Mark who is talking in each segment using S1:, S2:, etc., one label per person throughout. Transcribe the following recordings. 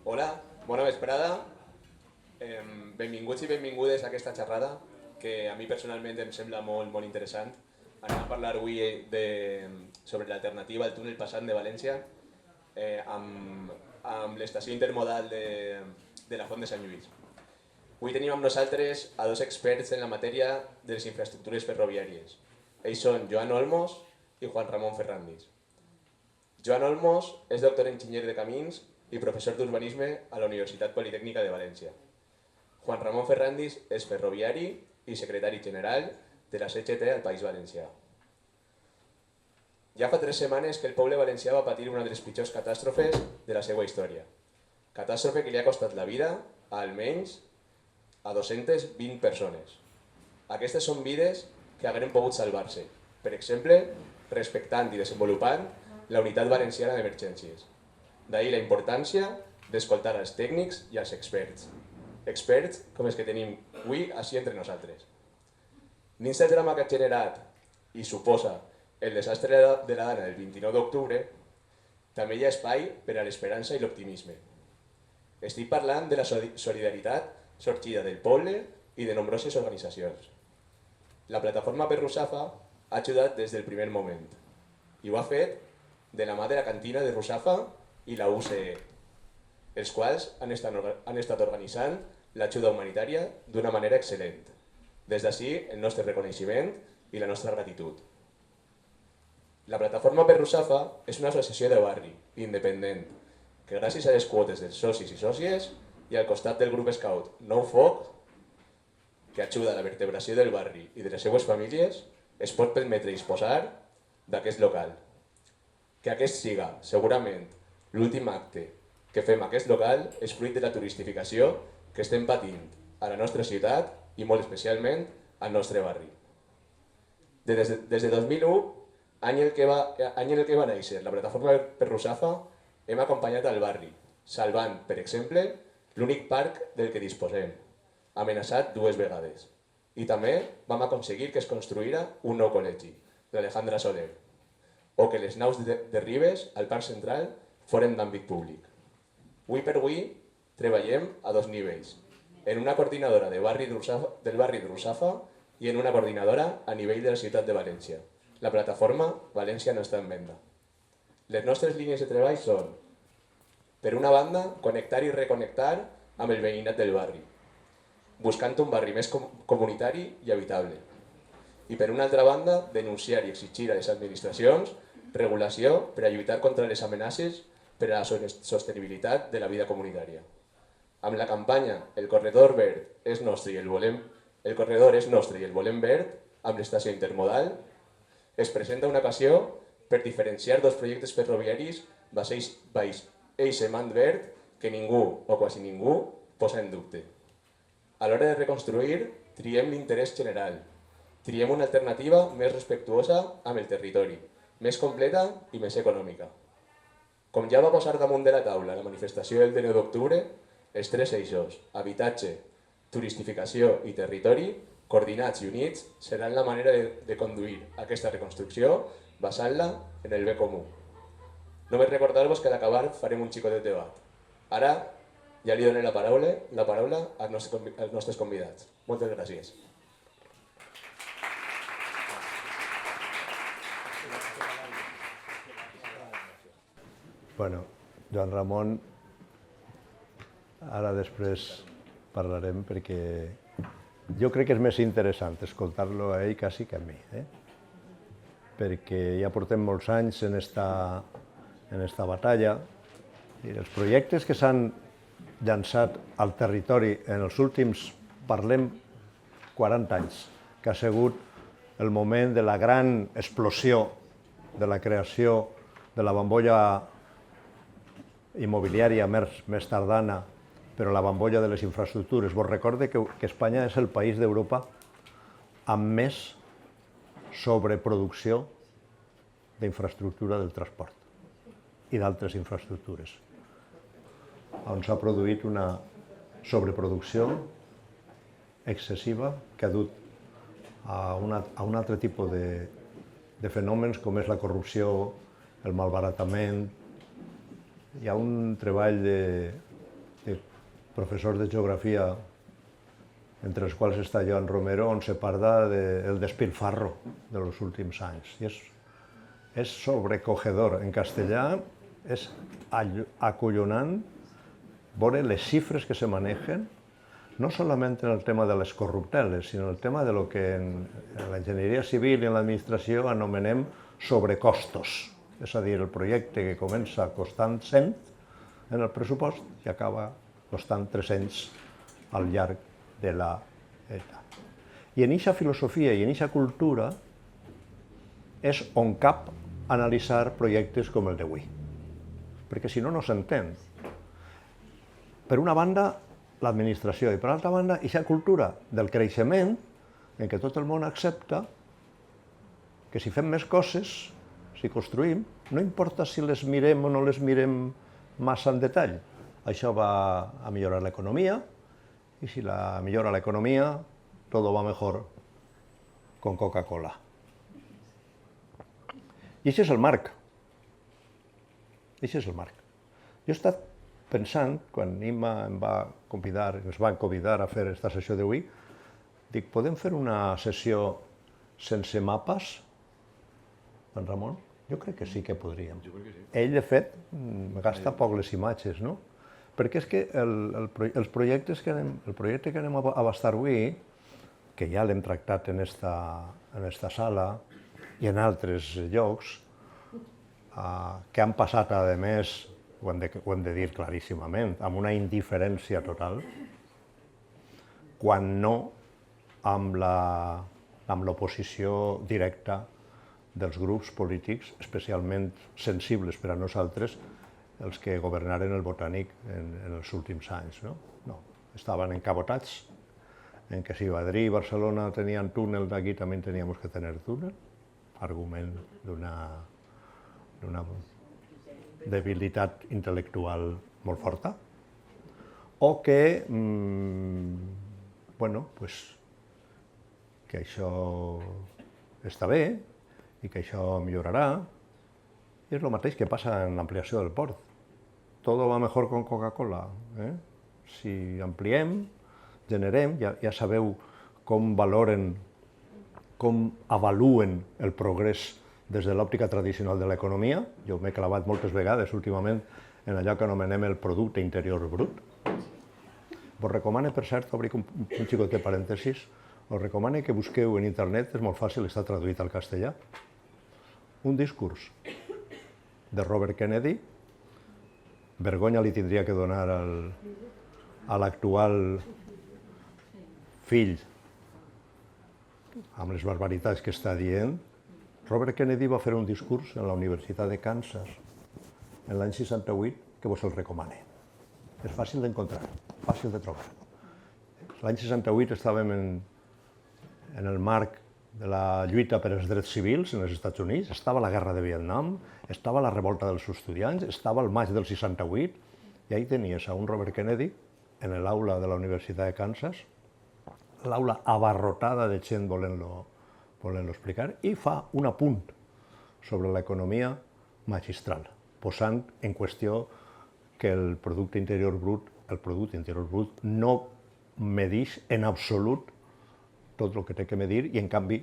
S1: Hola, bona vesprada. Benvinguts i benvingudes a aquesta xerrada que a mi personalment em sembla molt interessant. Anem a parlar avui sobre l'alternativa al túnel passant de València amb l'estació intermodal de la Font de Sant Lluís. Avui tenim amb nosaltres a dos experts en la matèria de les infraestructures ferroviàries. Ells són Joan Olmos i Juan Ramon Ferrandis. Joan Olmos és doctor enginyer de camins i professor d'urbanisme a la Universitat Politècnica de València. Juan Ramon Ferrandis és ferroviari i secretari general de la CGT al País Valencià. Ja fa 3 setmanes que el poble valencià va patir una de les pitjors catàstrofes de la seva història. Catàstrofe que li ha costat la vida a almenys a 220 persones. Aquestes són vides que hagueren pogut salvar-se, per exemple, respectant i desenvolupant la unitat valenciana d'emergències. D'ahir la importància d'escoltar els tècnics i els experts. Experts com els que tenim avui així entre nosaltres. Dins del drama que ha generat i suposa el desastre de la Dana del 29 d'octubre, també hi ha espai per a l'esperança i l'optimisme. Estic parlant de la solidaritat sorgida del poble i de nombroses organitzacions. La plataforma per Russafa ha ajudat des del primer moment i ho ha fet de la mà de la cantina de Russafa i la UCE, els quals han estat organitzant l'ajuda humanitària d'una manera excel·lent. Des d'ací el nostre reconeixement i la nostra gratitud. La plataforma per Russafa és una associació de barri independent que gràcies a les quotes dels socis i sòcies i al costat del grup scout Nou Foc, que ajuda a la vertebració del barri i de les seues famílies, es pot permetre disposar d'aquest local. Que aquest siga, segurament, l'últim acte que fem a aquest local és fruit de la turistificació que estem patint a la nostra ciutat i molt especialment al nostre barri. Des de 2001, any en el que va néixer la plataforma per Russafa, hem acompanyat al barri, salvant, per exemple, l'únic parc del que disposem, amenaçat 2 vegades. I també vam aconseguir que es construïra un nou col·legi, l'Alejandra Soler, o que les naus de Ribes al Parc Central foren d'àmbit públic. Avui per avui treballem a 2 nivells, en una coordinadora del barri de Russafa i en una coordinadora a nivell de la ciutat de València. La plataforma València no està en venda. Les nostres línies de treball són, per una banda, connectar i reconnectar amb el veïnat del barri, buscant un barri més comunitari i habitable. I per una altra banda, denunciar i exigir a les administracions regulació per a lluitar contra les amenaces per a la sostenibilitat de la vida comunitària. Amb la campanya El corredor verd és nostre i el volem verd, amb l'estació intermodal, es presenta una ocasió per diferenciar 2 projectes ferroviaris baix eix semant verd que ningú, o quasi ningú, posa en dubte. A l'hora de reconstruir, triem l'interès general. Triem una alternativa més respectuosa amb el territori, més completa i més econòmica. Com ja va posar damunt de la taula la manifestació del 19 d'octubre, els 3 eixos, habitatge, turistificació i territori, coordinats i units, seran la manera de conduir aquesta reconstrucció basant-la en el bé comú. Només recordar-vos que a l'acabar farem un xicotet debat. Ara ja li donem la paraula als nostres convidats. Moltes gràcies.
S2: Bueno, Joan Ramon, ara després parlarem perquè jo crec que és més interessant escoltar-lo a ell quasi que a mi, perquè ja portem molts anys en esta batalla i els projectes que s'han llançat al territori en els últims, parlem, 40 anys, que ha sigut el moment de la gran explosió de la creació de la bombolla immobiliària més tardana, però la bombolla de les infraestructures. Vos recorde que Espanya és el país d'Europa amb més sobreproducció d'infraestructura del transport i d'altres infraestructures, on s'ha produït una sobreproducció excessiva que ha dut a un altre tipus de fenòmens com és la corrupció, el malbaratament. Hi ha un treball professors de geografia, entre els quals està Joan Romero, on se parla del despilfarro dels últims anys. I és sobrecogedor. En castellà és acollonant veure les xifres que se manejen, no solament en el tema de les corrupteles, sinó en el tema de lo que en l'enginyeria civil i en l'administració anomenem sobrecostos. És a dir, el projecte que comença costant 100 en el pressupost i acaba costant 300 al llarg de l'etapa. I en aquesta filosofia i en aquesta cultura és on cap analitzar projectes com el d'avui, perquè si no, no s'entén. Per una banda, l'administració, i per altra banda, aquesta cultura del creixement en què tot el món accepta que si fem més coses, si construïm, no importa si les mirem o no les mirem massa en detall. Això va a millorar l'economia, i si la millora l'economia, todo va mejor con Coca-Cola. I això és el marc. Això és el marc. Jo he estat pensant, quan Imma ens van convidar a fer aquesta sessió d'avui, dic, podem fer una sessió sense mapes, en Ramon? Jo crec que sí que podríem. Ell, de fet, gasta poc les imatges, no? Perquè és que el projecte que anem a abastar avui, que ja l'hem tractat en esta sala i en altres llocs, que han passat, a més, ho hem de dir claríssimament, amb una indiferència total, quan no amb l'oposició directa dels grups polítics, especialment sensibles per a nosaltres, els que governaren el Botànic en els últims anys. No, estaven encabotats en que si Madrid i Barcelona tenien túnel, aquí també teníamos que tener túnel, argument d'una debilitat intel·lectual molt forta, o que, que això està bé i que això millorarà. I és el mateix que passa en l'ampliació del port. Todo va mejor con Coca-Cola. Si ampliem, generem, ja sabeu com valoren, com avaluen el progrés des de l'òptica tradicional de l'economia. Jo m'he clavat moltes vegades últimament en allò que anomenem el producte interior brut. Vos recomano, per cert, obric un xicot de parèntesis, us recomano que busqueu en internet, és molt fàcil, està traduït al castellà, un discurs de Robert Kennedy, vergonya li tindria que donar a l'actual fill amb les barbaritats que està dient. Robert Kennedy va fer un discurs en la Universitat de Kansas en l'any 68 que vos el recomano. És fàcil d'encontrar, fàcil de trobar. L'any 68 estàvem en el marc de la lluita per als drets civils en els Estats Units, estava la guerra de Vietnam, estava la revolta dels estudiants, estava el maig del 68, i ahí tenies a un Robert Kennedy en l'aula de la Universitat de Kansas, l'aula abarrotada de gent volent-lo explicar, i fa un apunt sobre l'economia magistral, posant en qüestió que el producte interior brut no medix en absolut tot el que té que medir i, en canvi,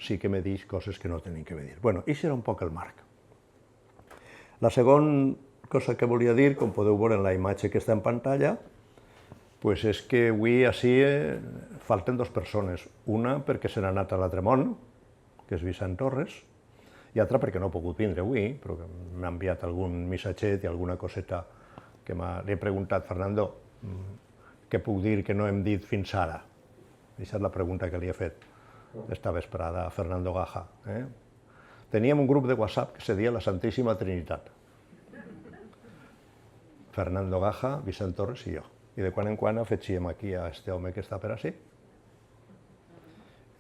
S2: sí que medix coses que no tenen que medir. Bueno, això era un poc el marc. La segona cosa que volia dir, com podeu veure en la imatge que està en pantalla, és que avui ací falten dues persones. Una perquè se n'ha anat a l'altre món, que és Vicent Torres, i altra perquè no ha pogut vindre avui, però m'ha enviat algun missatget i alguna coseta que li he preguntat, Fernando, què puc dir que no hem dit fins ara? Aquesta és la pregunta que li he fet esta vesprada a Fernando Gaja. Teníem un grup de WhatsApp que se deia la Santíssima Trinitat. Fernando Gaja, Vicent Torres i jo. I de quan en quan afegíem aquí a este home que està per ací.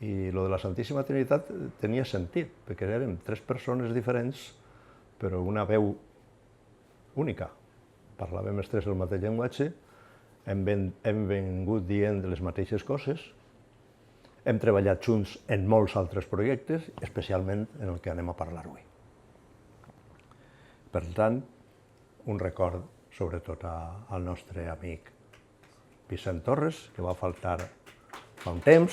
S2: I lo de la Santíssima Trinitat tenia sentit, perquè érem tres persones diferents, però una veu única. Parlàvem els tres el mateix llenguatge, hem vingut dient les mateixes coses, hem treballat junts en molts altres projectes, especialment en el que anem a parlar avui. Per tant, un record sobretot al nostre amic Vicent Torres, que va faltar fa un temps.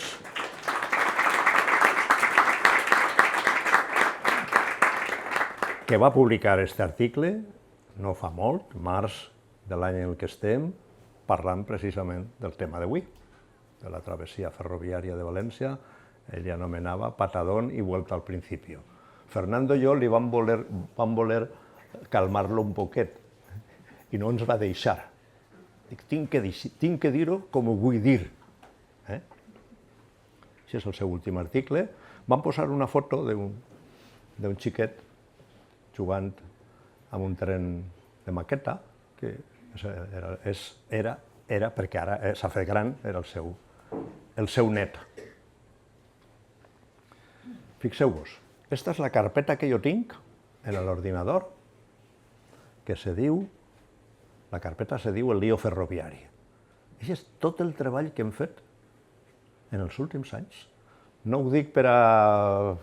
S2: Que va publicar aquest article no fa molt, març de l'any en què estem, parlant precisament del tema d'avui, de la travessia ferroviària de València. Ell anomenava patadón i vuelta al principio. Fernando i jo li vam voler calmar-lo un poquet i no ens va deixar. Dic, tinc que dir-ho com ho vull dir. Això és el seu últim article. Van posar una foto d'un xiquet jugant amb un tren de maqueta, que era perquè ara s'ha fet gran, era el seu net. Fixeu-vos, aquesta és la carpeta que jo tinc en l'ordinador, que la carpeta se diu el lío ferroviari. Això és tot el treball que hem fet en els últims anys. No ho dic en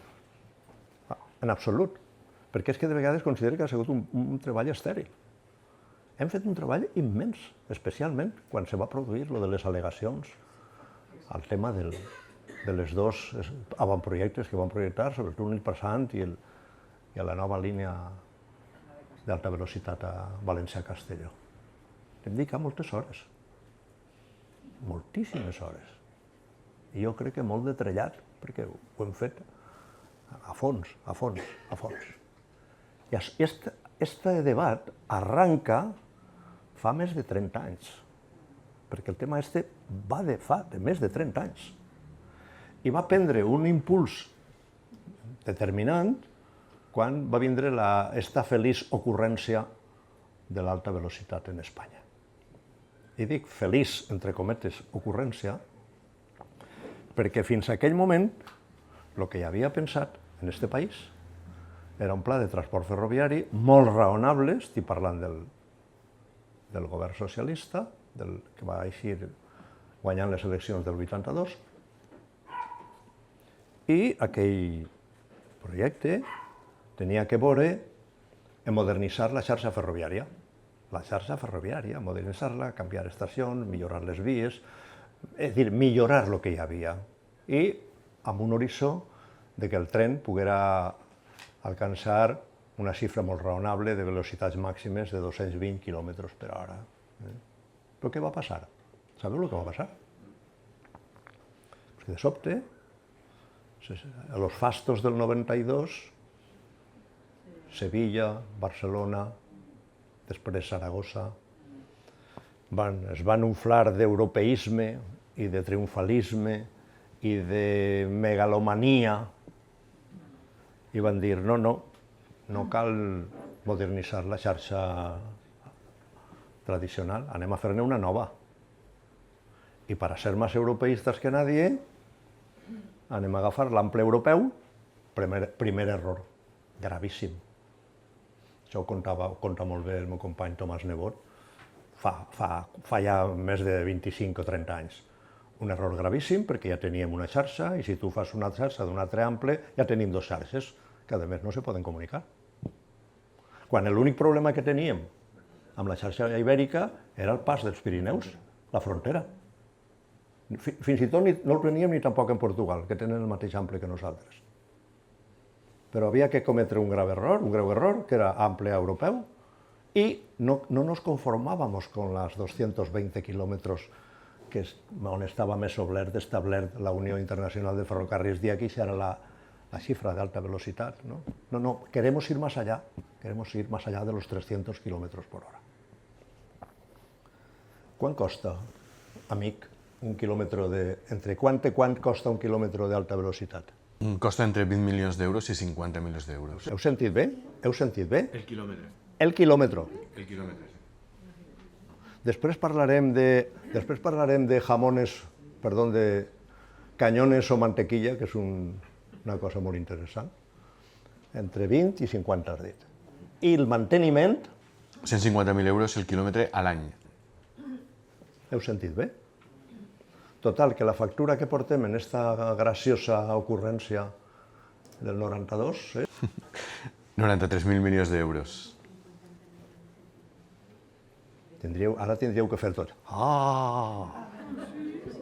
S2: absolut, perquè és que de vegades considero que ha sigut un treball estèril. Hem fet un treball immens, especialment quan se va produir lo de les al·legacions al tema de les dos avantprojectes que van projectar sobre el túnel passant i la nova línia d'alta velocitat a València-Castelló. Hem dedicat moltes hores, moltíssimes hores. I jo crec que molt de trellat, perquè ho hem fet a fons, a fons, a fons. I aquest debat arranca fa més de 30 anys, perquè el tema va de més de 30 anys. I va prendre un impuls determinant quan va vindre aquesta feliç ocurrència de l'alta velocitat en Espanya. I dic feliç, entre cometes, ocurrència, perquè fins a aquell moment el que hi havia pensat en aquest país era un pla de transport ferroviari molt raonable, estic parlant del govern socialista, que va eixir guanyant les eleccions del 82, i aquell projecte tenia que veure en modernitzar la xarxa ferroviària. La xarxa ferroviària, modernitzar-la, canviar estacions, millorar les vies, és a dir, millorar el que hi havia, i amb un horitzó que el tren poguera alcançar una xifra molt raonable de velocitats màximes de 220 km per hora. Però què va passar? Sabeu el que va passar? De sobte, a los fastos del 92, Sevilla, Barcelona, després Saragossa, es van inflar d'europeisme i de triomfalisme i de megalomania i van dir no cal modernitzar la xarxa tradicional, anem a fer-ne una nova. I per a ser més europeistes que nadie, anem a agafar l'ample europeu, primer error, gravíssim. Això ho conta molt bé el meu company Tomàs Nebot, fa ja més de 25 o 30 anys. Un error gravíssim perquè ja teníem una xarxa i si tu fas una xarxa d'un altre ample ja tenim dues xarxes que a més no se poden comunicar. Quan l'únic problema que teníem amb la xarxa ibèrica era el pas dels Pirineus, la frontera. Fins i tot no el teníem ni tampoc en Portugal, que tenen el mateix ample que nosaltres. Però havia que cometre un greu error, que era ample europeu, i no nos conformábamos con los 220 kilómetros on estava més establert la Unió Internacional de Ferrocarrils dia que això era la xifra d'alta velocitat. No, queremos ir más allá de los 300 kilómetros por hora. Quant costa, amic, un quilòmetre quant costa un quilòmetre d'alta velocitat?
S3: Costa entre 20 milions d'euros i 50 milions d'euros.
S2: Heu sentit bé?
S3: El quilòmetre.
S2: El quilòmetre.
S3: El quilòmetre, sí.
S2: Després parlarem de jamones, de cañones o mantequilla, que és una cosa molt interessant. Entre 20 i 50 has dit. I el manteniment...
S3: 150.000 euros el quilòmetre a l'any.
S2: Heu sentit bé? Total, que la factura que portem en esta graciosa ocurrència del 92...
S3: 93.000 milions d'euros.
S2: Ara tindríeu que fer tots. Ah!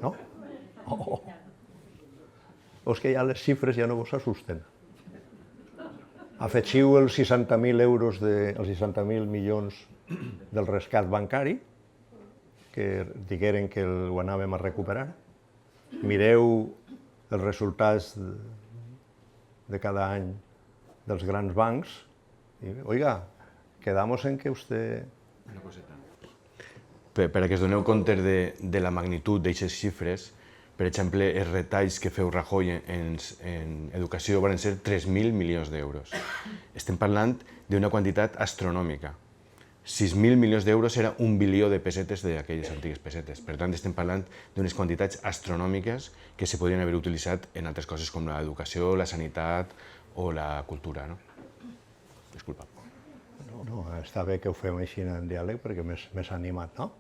S2: No? Oh. O és que ja les xifres ja no vos assusten. Afegiu els 60.000 euros, els 60.000 milions del rescat bancari, que digueren que ho anàvem a recuperar. Mireu els resultats de cada any dels grans bancs i, oiga, quedamos en que usted...
S3: Per a que us doneu compte de la magnitud d'aquestes xifres, per exemple, els retalls que feu Rajoy en educació van ser 3.000 milions d'euros. Estem parlant d'una quantitat astronòmica. 6.000 milions d'euros era 1 bilió de pessetes d'aquelles antigues pessetes. Per tant, estem parlant d'unes quantitats astronòmiques que se podrien haver utilitzat en altres coses com l'educació, la sanitat o la cultura. Disculpa.
S2: No, està bé que ho fem així en diàleg perquè m'és animat, no?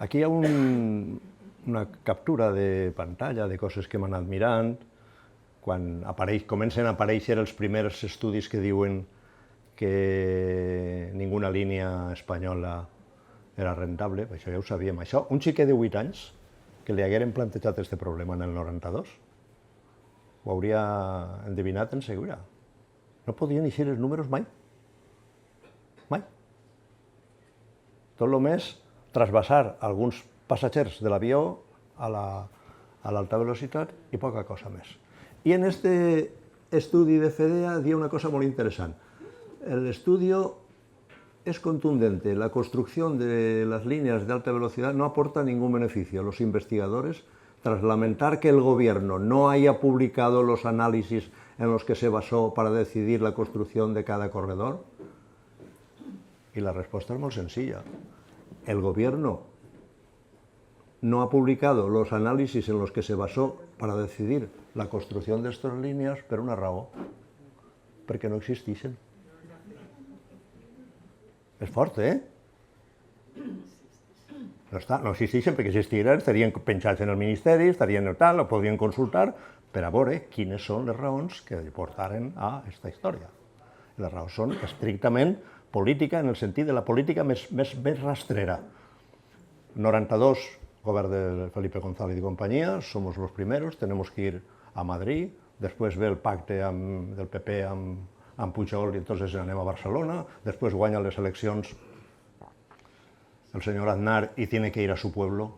S2: Aquí hi ha una captura de pantalla de coses que hem anat mirant, quan comencen a aparèixer els primers estudis que diuen que ninguna línia espanyola era rentable, això ja ho sabíem. Això, un xiquet de 8 anys que li hagueren plantejat aquest problema en el 92, ho hauria endevinat en seguida. No podien eixir els números mai. Mai. Tot el més trasbassar alguns passatgers de l'avió a l'alta velocitat i poca cosa més. I en este estudi de FEDEA diu una cosa molt interessant. El estudio es contundente. La construcción de las líneas de alta velocidad no aporta ningún beneficio. Los investigadores, tras lamentar que el gobierno no haya publicado los análisis en los que se basó para decidir la construcción de cada corredor, y la respuesta es muy sencilla. El gobierno no ha publicado los análisis en los que se basó para decidir la construcción de estas líneas per una raó, perquè no existeixen. És fort, No existeixen perquè existiran, estarien penjats en el ministeri, estarien en tal, ho podrien consultar per a veure quines són les raons que portaren a aquesta història. Les raons són estrictament política, en el sentit de la política més rastrera. 92, govern de Felipe González y compañía, somos los primeros, tenemos que ir a Madrid, después ve el pacte del PP amb Pujol i entonces anem a Barcelona, després guanya les eleccions el senyor Aznar y tiene que ir a su pueblo,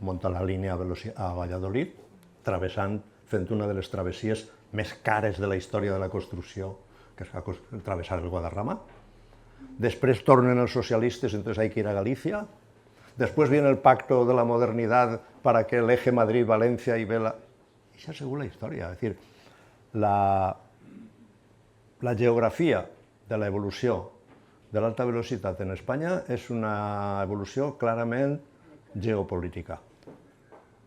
S2: monta la línia a Valladolid, fent una de les travessies més cares de la història de la construcció, que és travessar el Guadarrama. Después tornen los socialistas, entonces hay que ir a Galicia. Después viene el pacto de la modernidad para que el eje Madrid-Valencia y Vela... Esa es según la historia. Es decir, la geografia de la evolució de l'alta velocitat en Espanya és una evolució clarament geopolítica.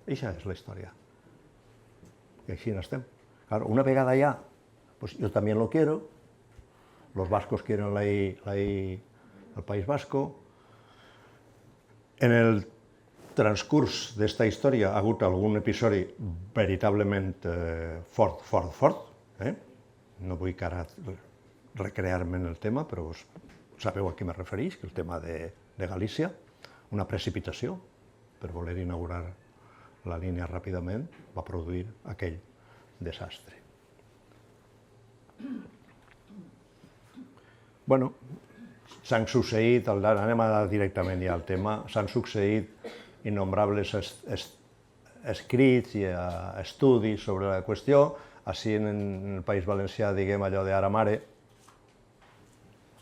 S2: Eixa és la història. I així n'estem. Claro, una vegada allà, pues yo también lo quiero, los vascos quieren el País Vasco. En el transcurs d'esta història ha hagut algun episodi veritablement fort. No vull que ara recrear-me en el tema, però sabeu a què me refereix, que el tema de Galícia, una precipitació per voler inaugurar la línia ràpidament, va produir aquell desastre. Bueno, s'han succeït, anem a directament ja al tema, s'han succeït innombrables escrits i estudis sobre la qüestió. Així en el País Valencià diguem allò de ara mare,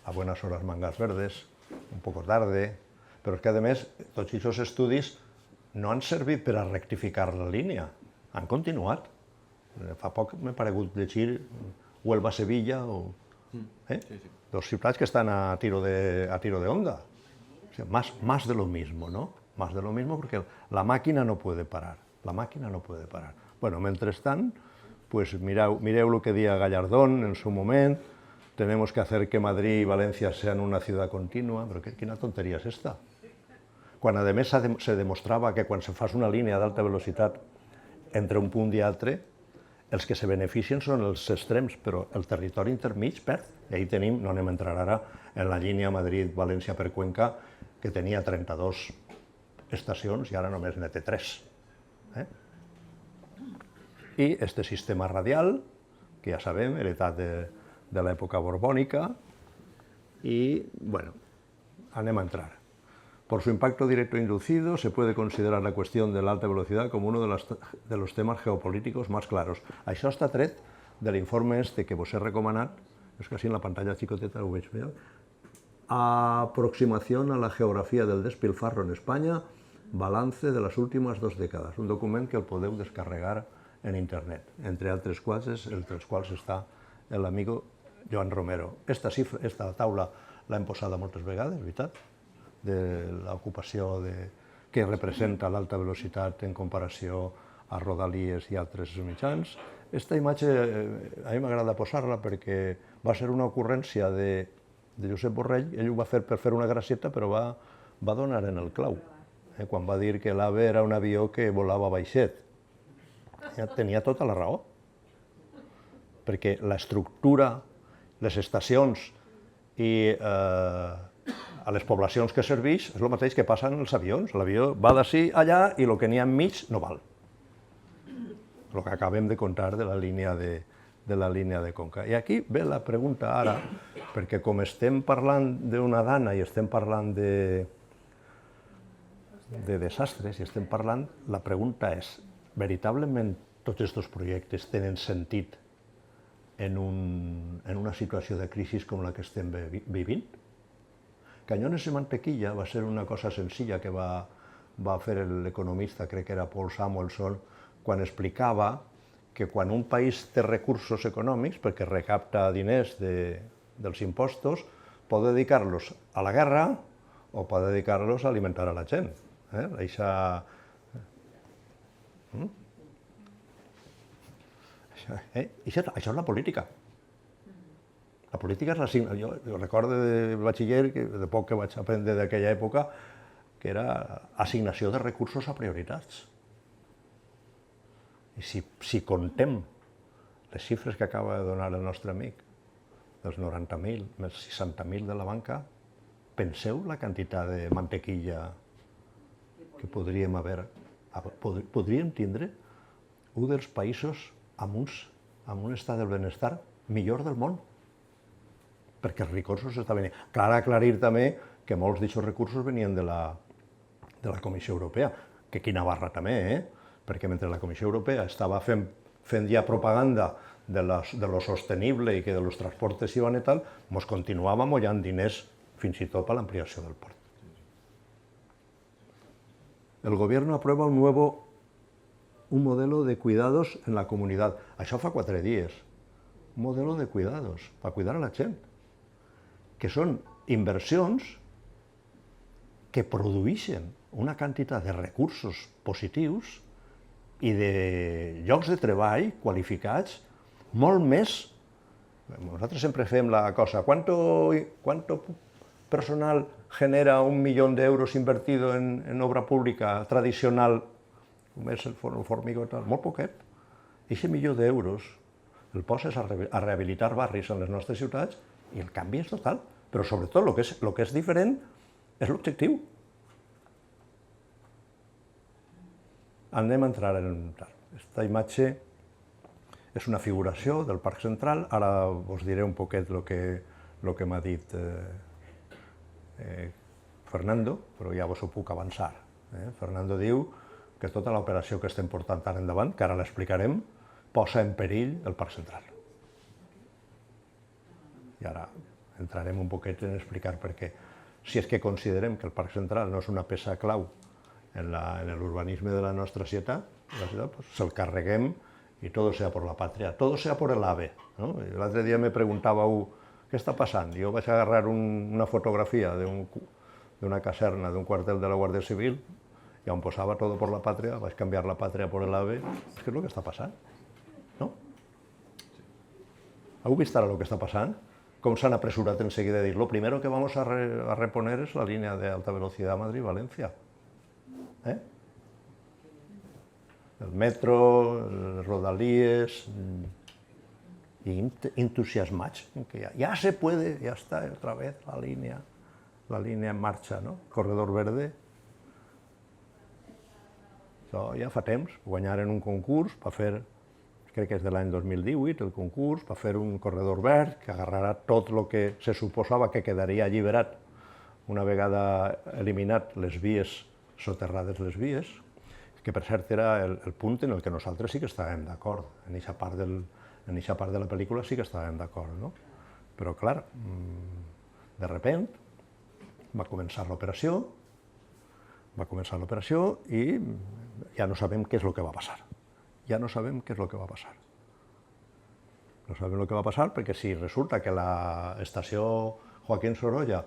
S2: a buenas horas mangas verdes, un poco tarde, però és que a més tots aquests estudis no han servit per a rectificar la línia, han continuat. Fa poc m'he paregut llegir Huelva-Sevilla, dos ciutats que estan a tiro de onda. Más de lo mismo, ¿no? Más de lo mismo porque la máquina no puede parar. La máquina no puede parar. Bueno, mentrestant, pues mireu lo que deia Gallardón en su moment, tenemos que hacer que Madrid y Valencia sean una ciudad continua, però quina tonteria és esta? Quan a més se demostrava que quan se fa una línia d'alta velocitat entre un punt i altre, Els que se beneficien són els extrems, però el territori intermig perd. I ahí tenim, no anem a entrar ara, en la línia Madrid-València per Cuenca, que tenia 32 estacions i ara només ne té 3. I este sistema radial, que ja sabem, heretat de l'època borbònica, y bueno, anem a entrar. Por su impacto directo inducido, se puede considerar la cuestión de la alta velocidad como uno de los temas geopolíticos más claros. Això està tret de l'informe este que vos he recomanat, és que així en la pantalla xicoteta ho veig bé. Aproximación a la geografía del despilfarro en España, balance de las últimas 2 décadas. Un document que el podeu descarregar en internet, entre altres coses, entre els quals està l'amigo Joan Romero. Esta taula l'hem posada moltes vegades, veritat? De l'ocupació que representa l'alta velocitat en comparació a Rodalies i altres mitjans. Aquesta imatge a mi m'agrada posar-la perquè va ser una ocurrència de Josep Borrell. Ell ho va fer per fer una gracieta, però va donar en el clau, quan va dir que l'AVE era un avió que volava baixet. Tenia tota la raó, perquè l'estructura, les estacions i a les poblacions que serveix és el mateix que passa en els avions. L'avió va d'ací allà i el que n'hi ha enmig no val. El que acabem de contar de la línia de Conca. I aquí ve la pregunta ara, perquè com estem parlant d'una dana i estem parlant de desastres, i estem parlant, la pregunta és, veritablement tots aquests projectes tenen sentit en una situació de crisi com la que estem vivint? Canyones de Mantequilla va ser una cosa senzilla que va fer l'economista, crec que era Paul Samuelson, quan explicava que quan un país té recursos econòmics, perquè recapta diners dels impostos, pot dedicar-los a la guerra o pot dedicar-los a alimentar a la gent. Això és la política. La política és jo recordo de batxiller, de poc que vaig aprendre d'aquella època, que era assignació de recursos a prioritats. I si contem les xifres que acaba de donar el nostre amic, dels 90.000 més 60.000 de la banca, penseu la quantitat de mantequilla que podríem haver. Podríem tindre un dels països amb un estat del benestar millor del món, perquè els recursos estan venint. Cal aclarir també que molts d'aquests recursos venien de la Comissió Europea, que aquí Navarra també, perquè mentre la Comissió Europea estava fent ja propaganda de lo sostenible i que de los transportes iban i tal, ens continuava mullant diners fins i tot per l'ampliació del port. El gobierno aprueba un modelo de cuidados en la comunidad. Això fa 4 dies. Un modelo de cuidados, per cuidar a la gent, que són inversions que produeixen una quantitat de recursos positius i de llocs de treball qualificats molt més. Nosaltres sempre fem la cosa, ¿cuánto personal genera 1 millón de euros invertido en obra pública tradicional, com és el Formigó i tal? Molt poquet. I aquest 1 milió d'euros el poses a rehabilitar barris en les nostres ciutats i el canvi és total. Però sobretot el que és diferent és l'objectiu. Anem a entrar en tal. Aquesta imatge és una figuració del Parc Central. Ara us diré un poquet el que m'ha dit Fernando, però ja vos ho puc avançar. Fernando diu que tota l'operació que estem portant ara endavant, que ara l'explicarem, posa en perill el Parc Central. I ara entrarem un poquet en explicar per què. Si és que considerem que el Parc Central no és una peça clau en l'urbanisme de la nostra ciutat, se'l carreguem i tot sea por la patria, tot sea por el AVE. L'altre dia me preguntàveu què està passant. Jo vaig agarrar una fotografia d'una caserna, d'un quartel de la Guàrdia Civil, i on posava todo por la patria, vaig canviar la patria por el AVE. És que és el que està passant, no? Heu vist ara el que està passant? Com s'han apresurat enseguida a dir, lo primero que vamos a reponer es la línea de alta velocidad Madrid-Valencia. el metro, les rodalies, i entusiasmats, que ja se puede, ja està otra vez la línia en marxa, no? Corredor Verde. Això ja fa temps, guanyaren un concurs per fer, crec que és de l'any 2018, el concurs, per fer un corredor verd que agarrarà tot el que se suposava que quedaria alliberat una vegada eliminat les vies, soterrades les vies, que per cert era el punt en el que nosaltres sí que estàvem d'acord. En aquesta part de la pel·lícula sí que estàvem d'acord, no? Però, clar, de repent va començar l'operació i ja no sabem què és el que va passar. Ja no sabem què és el que va passar. No sabem el que va passar perquè si resulta que l'estació Joaquín Sorolla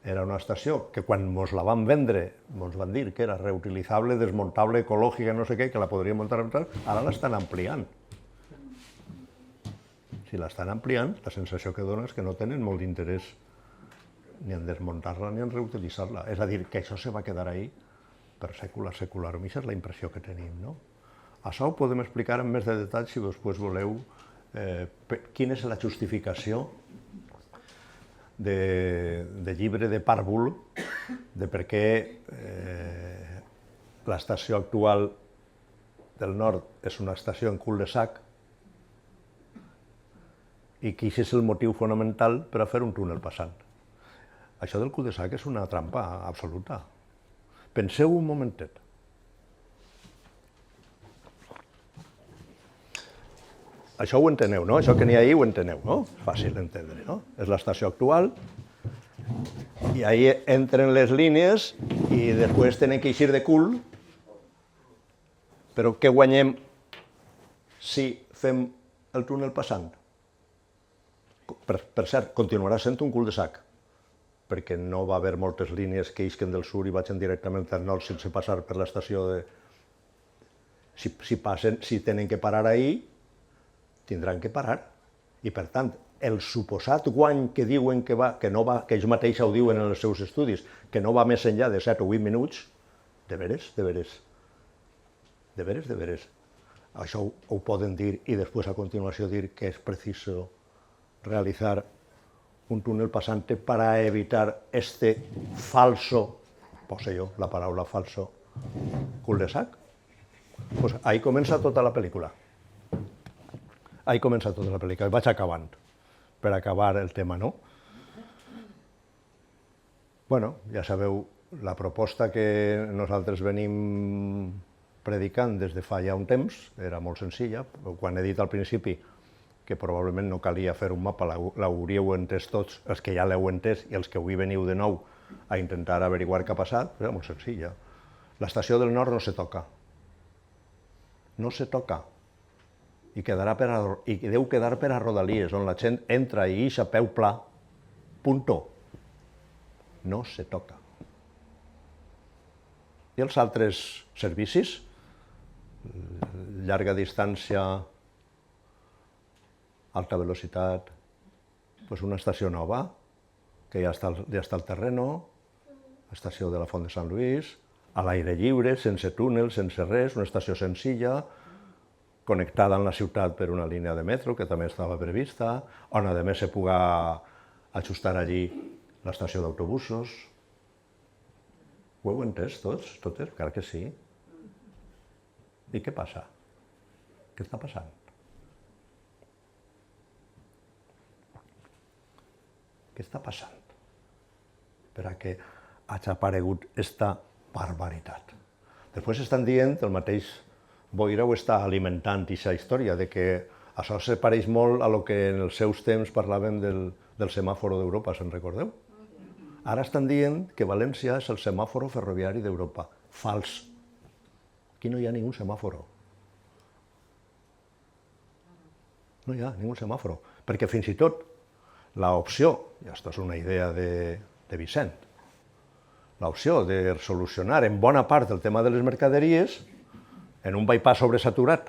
S2: era una estació que quan ens la van vendre ens van dir que era reutilitzable, desmuntable, ecològica, no sé què, que la podríem muntar, ara l'estan ampliant. Si l'estan ampliant, la sensació que dona és que no tenen molt d'interès ni en desmuntar-la ni en reutilitzar-la. És a dir, que això se va quedar ahí per secular. Aquesta és la impressió que tenim, no? Això ho podem explicar amb més de detall si després voleu quina és la justificació de llibre de pàrvul de per què l'estació actual del nord és una estació en cul-de-sac i que aquest és el motiu fonamental per a fer un túnel passant. Això del cul-de-sac és una trampa absoluta. Penseu un momentet. Això ho enteneu, no? Això que n'hi ha ahí ho enteneu, no? Fàcil d'entendre, no? És l'estació actual i ahí entren les línies i després tenen que eixir de cul. Però què guanyem si fem el túnel passant? Per cert, continuarà sent un cul-de-sac, perquè no va haver moltes línies que isquen del sud i vagin directament al nord sense passar per l'estació de... Si tenen que parar ahí, tindran que parar. I, per tant, el suposat guany que diuen que ells mateixos ho diuen en els seus estudis, que no va més enllà de 7 o 8 minuts, de veres. Això ho poden dir i després a continuació dir que és preciso realizar un túnel pasante para evitar este falso, pose yo la paraula falso, cul-de-sac. Pues ahí comença tota la pel·lícula. Ahí comença tota la pel·lícula. Vaig acabant, per acabar el tema, no? Bueno, ja sabeu, la proposta que nosaltres venim predicant des de fa ja un temps era molt senzilla. Quan he dit al principi que probablement no calia fer un mapa, l'hauríeu entès tots, els que ja l'heu entès i els que avui veniu de nou a intentar averiguar què ha passat, era molt senzilla. L'estació del nord no se toca. No se toca. I deu quedar per a rodalies, on la gent entra i ix a peu pla. Punto. No se toca. I els altres servicis, llarga distància, alta velocitat, una estació nova, que ja està al terreno, estació de la Font de Sant Lluís, a l'aire lliure, sense túnel, sense res, una estació senzilla, connectada amb la ciutat per una línia de metro, que també estava prevista, on a més se puga ajustar allí l'estació d'autobusos. Ho heu entès tots? Totes? Clar que sí. I què passa? Què està passant? Què està passant per a que hagi aparegut aquesta barbaritat? Després estan dient, el mateix Boira ho està alimentant, aquesta història, de que això se pareix molt a lo que en els seus temps parlàvem del semàforo d'Europa, se'n recordeu? Ara estan dient que València és el semàforo ferroviari d'Europa. Fals. Aquí no hi ha ningú semàforo. No hi ha ningú semàforo. Perquè fins i tot l'opció, i aquesta és una idea de Vicent, l'opció de solucionar en bona part el tema de les mercaderies en un bypass sobresaturat.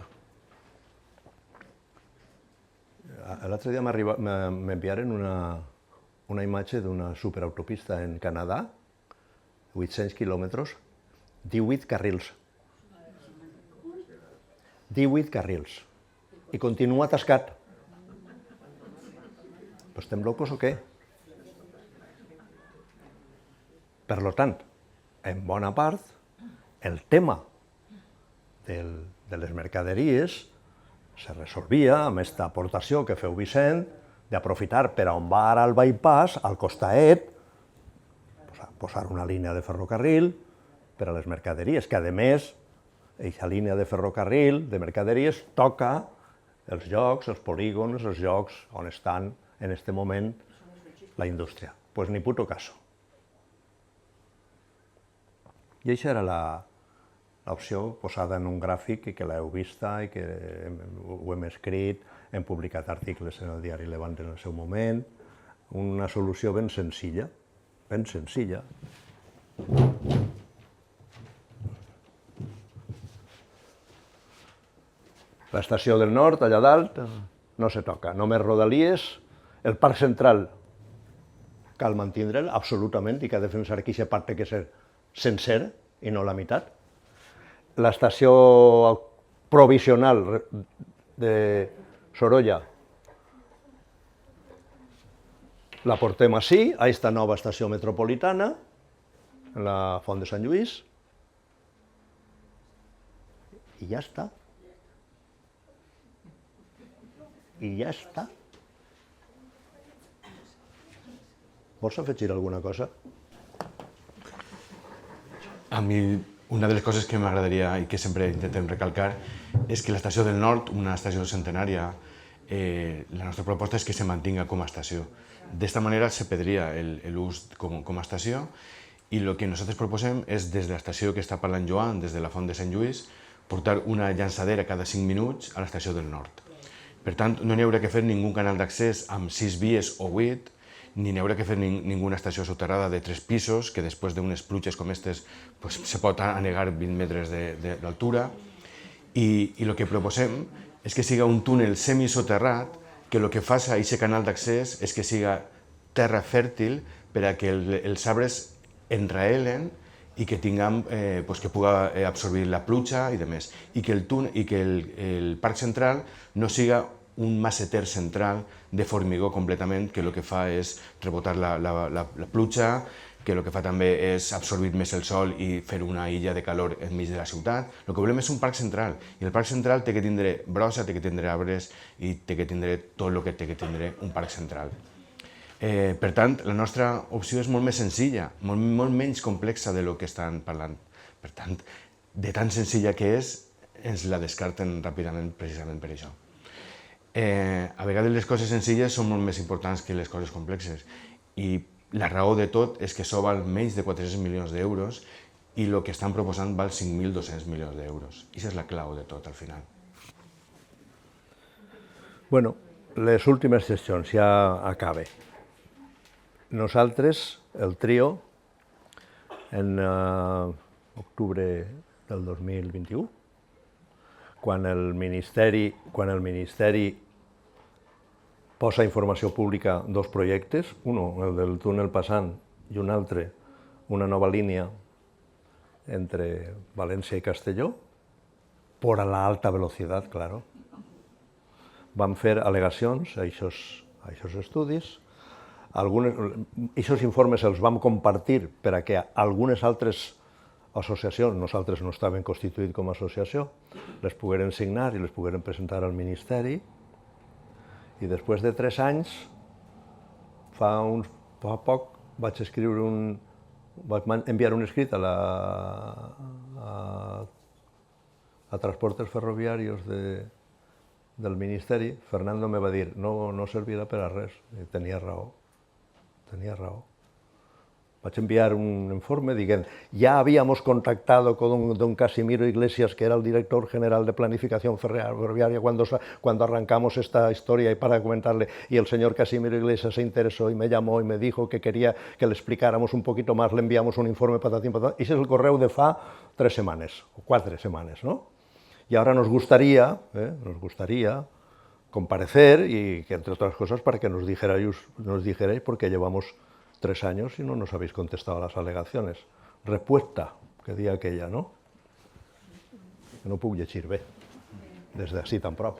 S2: L'altre dia m'enviaren una imatge d'una superautopista en Canadà, 800 quilòmetres, 18 carrils. 18 carrils i continua atascat. Però estem locos o què? Per tant, en bona part, el tema de les mercaderies se resolvia amb aquesta aportació que feu Vicent d'aprofitar per on va ara el bypass, al costaet, posar una línia de ferrocarril per a les mercaderies, que a més, aquesta línia de ferrocarril de mercaderies toca els llocs, els polígons, els llocs on estan en aquest moment la indústria. Pues ni puto caso. I això era l'opció posada en un gràfic i que l'heu vista i que ho hem escrit, hem publicat articles en el diari Levant en el seu moment. Una solució ben senzilla, ben senzilla. L'estació del nord, allà dalt, no se toca. Només Rodalies, el parc central cal mantindre'l absolutament i que ha de defensar que aquest parc té que ser sencer i no la meitat. L'estació provisional de Sorolla la portem així, a aquesta nova estació metropolitana, en la Font de Sant Lluís, i ja està. I ja està. Vols afegir alguna cosa?
S3: A mi, una de les coses que m'agradaria i que sempre intentem recalcar és que l'estació del Nord, una estació centenària, la nostra proposta és que se mantinga com a estació. D'esta manera se perdria l'ús com a estació i el que nosaltres proposem és, des de l'estació que està parlant Joan, des de la Font de Sant Lluís, portar una llançadera cada 5 minuts a l'estació del Nord. Per tant, no n'hi haurà que fer ningú canal d'accés amb 6 vies o 8, ni n'hi haurà que fer ninguna estació soterrada de 3 pisos, que després d'unes pluges com aquestes se pot anegar 20 metres d'altura. I el que proposem és que siga un túnel semisoterrat, que el que faci a aquest canal d'accés és que siga terra fèrtil per a que els arbres enraelen i que tinguem, que puga absorbir la pluja i demés. I que el parc central no siga un masseter central de formigó completament, que el que fa és rebotar la pluja, que el que fa també és absorbir més el sol i fer una illa de calor enmig de la ciutat. El que volem és un parc central, i el parc central té que tindre brossa, té que tindre arbres i té que tindre tot el que té que tindre un parc central. Per tant, la nostra opció és molt més senzilla, molt menys complexa del que estan parlant. Per tant, de tan senzilla que és, ens la descarten ràpidament precisament per això. A vegades les coses senzilles són molt més importants que les coses complexes i la raó de tot és que això val menys de 400 milions d'euros i el que estan proposant val 5.200 milions d'euros. I això és la clau de tot al final.
S2: Bueno, les últimes sessions ja acaba. Nosaltres, el trio, en octubre del 2021, quan el Ministeri posa a informació pública 2 projectes, un, el del túnel passant, i un altre, una nova línia entre València i Castelló, per a l'alta velocitat, claro. Vam fer al·legacions a aquests estudis. Aquests informes els vam compartir per a que algunes altres associacions, nosaltres no estàvem constituïts com a associació, les pogueren signar i les pogueren presentar al Ministeri. I després de 3 anys, fa poc, vaig enviar un escrit a Transportes Ferroviarios del Ministeri. Fernando me va dir, no servirà per a res. I tenia raó. Vaig enviar un informe dient, ya habíamos contactado con don Casimiro Iglesias, que era el director general de planificación ferroviaria, cuando arrancamos esta historia, y para comentarle, y el señor Casimiro Iglesias se interesó y me llamó y me dijo que quería que le explicáramos un poquito más, le enviamos un informe patatín, patatín. Ese es el correu de fa 3 setmanes, o 4 setmanes, ¿no? Y ahora nos gustaría comparecer y que, entre otras cosas, para que nos dijerais porque llevamos 3 años y no nos habéis contestado a las alegaciones. Respuesta, que diga aquella, no? Que no puc llegir bé. desde así tan prop.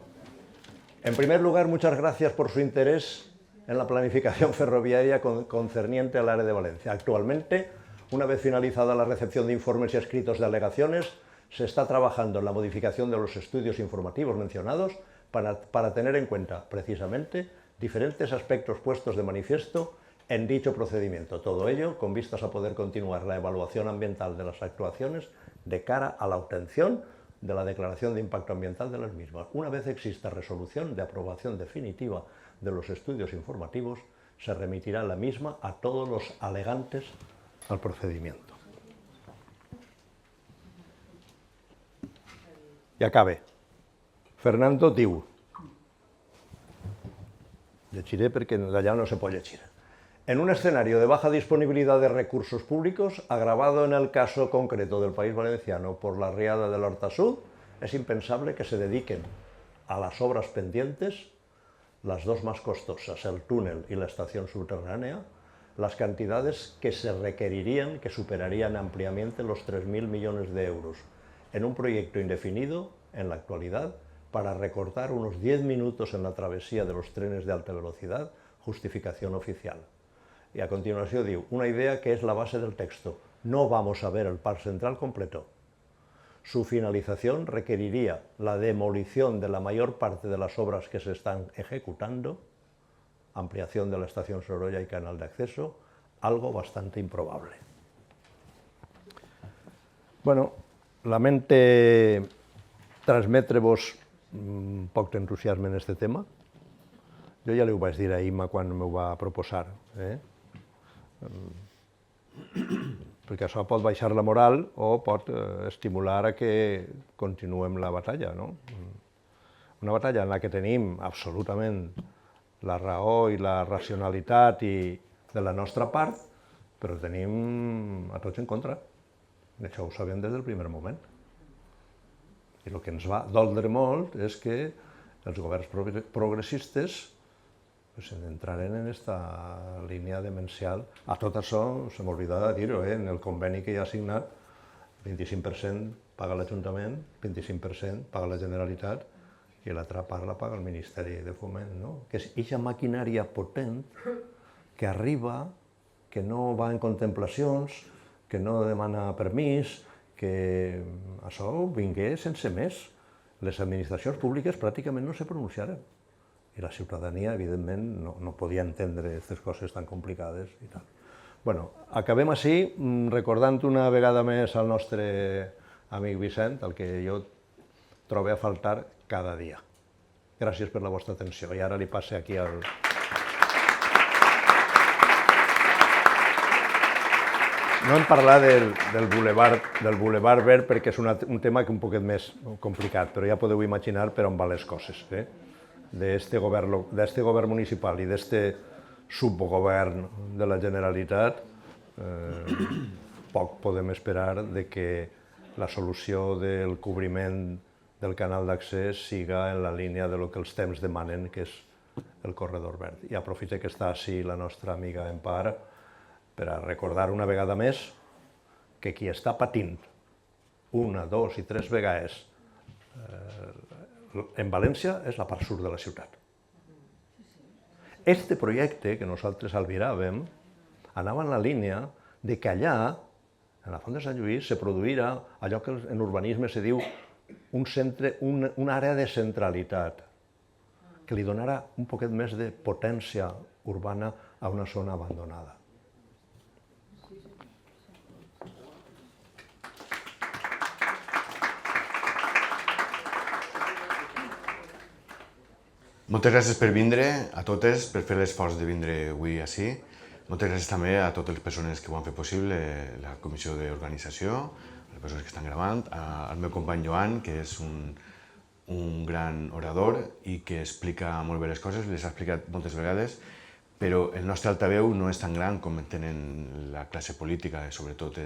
S2: En primer lugar, muchas gracias por su interés en la planificación ferroviaria concerniente al área de Valencia. Actualmente, una vez finalizada la recepción de informes y escritos de alegaciones, se está trabajando en la modificación de los estudios informativos mencionados para tener en cuenta, precisamente, diferentes aspectos puestos de manifiesto en dicho procedimiento. Todo ello con vistas a poder continuar la evaluación ambiental de las actuaciones de cara a la obtención de la declaración de impacto ambiental de las mismas. Una vez exista resolución de aprobación definitiva de los estudios informativos, se remitirá la misma a todos los alegantes al procedimiento. Y acabe. Fernando diu, llegiré perquè d'allà no se pot llegir. En un escenario de baja disponibilidad de recursos públicos, agravado en el caso concreto del País Valenciano por la riada del Horta-Sud, es impensable que se dediquen a las obras pendientes, las dos más costosas, el túnel y la estación subterránea, las cantidades que se requerirían, que superarían ampliamente los 3.000 millones de euros, en un proyecto indefinido, en la actualidad, para recortar unos 10 minutos en la travesía de los trenes de alta velocidad, justificación oficial. Y a continuación digo, una idea que es la base del texto. No vamos a ver el Parc Central completo. Su finalización requeriría la demolición de la mayor parte de las obras que se están ejecutando, ampliación de la estación Sorolla y canal de acceso, algo bastante improbable. Bueno, lamente transmetre-vos poc d'entusiasme en aquest tema. Jo ja li ho vaig dir a Imma quan m'ho va proposar, perquè això pot baixar la moral o pot estimular a que continuem la batalla, no? Una batalla en la que tenim absolutament la raó i la racionalitat de la nostra part, però tenim a tots en contra. Això ho sabem des del primer moment. I el que ens va doldre molt és que els governs progressistes entraren en aquesta línia demencial. A tot això, se m'oblida de dir-ho, en el conveni que hi ha signat, 25% paga l'Ajuntament, 25% paga la Generalitat i l'altra part la paga el Ministeri de Foment, no? Que és aquesta maquinària potent que arriba, que no va en contemplacions, que no demana permís, que això vingué sense més. Les administracions públiques pràcticament no se pronunciaren. I la ciutadania, evidentment, no podia entendre aquestes coses tan complicades i tal. Bueno, acabem així, recordant una vegada més al nostre amic Vicent, el que jo trobo a faltar cada dia. Gràcies per la vostra atenció. I ara li passe aquí al... No hem parlat del Boulevard Verd perquè és un tema un poquet més complicat, però ja podeu imaginar per on van les coses. D'este govern municipal i d'este subgovern de la Generalitat, poc podem esperar que la solució del cobriment del canal d'accés siga en la línia del que els temps demanen, que és el corredor verd. I aprofite que està així la nostra amiga Empar per a recordar una vegada més que qui està patint una, dos i tres vegades en València és la part sud de la ciutat. Este projecte que nosaltres albiràvem anava en la línia de que allà, en la Font de Sant Lluís, se produirà allò que en urbanisme se diu una àrea de centralitat, que li donarà un poquet més de potència urbana a una zona abandonada.
S3: Moltes gràcies per vindre, a totes, per fer l'esforç de vindre avui ací. Moltes gràcies també a totes les persones que ho han fet possible, la comissió d'organització, les persones que estan gravant, al meu company Joan, que és un gran orador i que explica molt bé les coses, les ha explicat moltes vegades, però el nostre altaveu no és tan gran com tenen la classe política, sobretot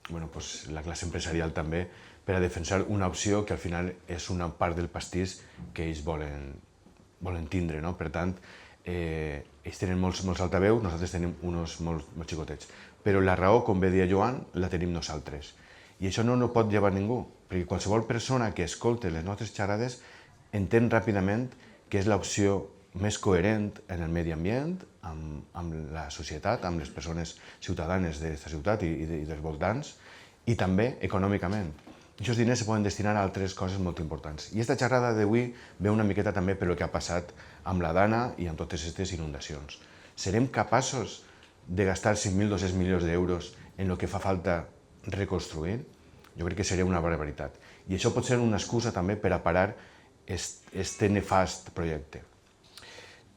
S3: la classe empresarial també, per a defensar una opció que al final és una part del pastís que ells volen tindre. Per tant, ells tenen molts altaveus, nosaltres tenim uns molt xicotets. Però la raó, com bé deia Joan, la tenim nosaltres. I això no pot llevar ningú, perquè qualsevol persona que escolta les nostres xerrades entén ràpidament que és l'opció més coherent en el medi ambient, amb la societat, amb les persones ciutadanes d'aquesta ciutat i dels voltants, i també econòmicament. Aquests diners se poden destinar a altres coses molt importants. I aquesta xerrada d'avui ve una miqueta també per el que ha passat amb la Dana i amb totes aquestes inundacions. Serem capaços de gastar 5.200 milions d'euros en el que fa falta reconstruir? Jo crec que seria una barbaritat. I això pot ser una excusa també per a parar este nefast projecte.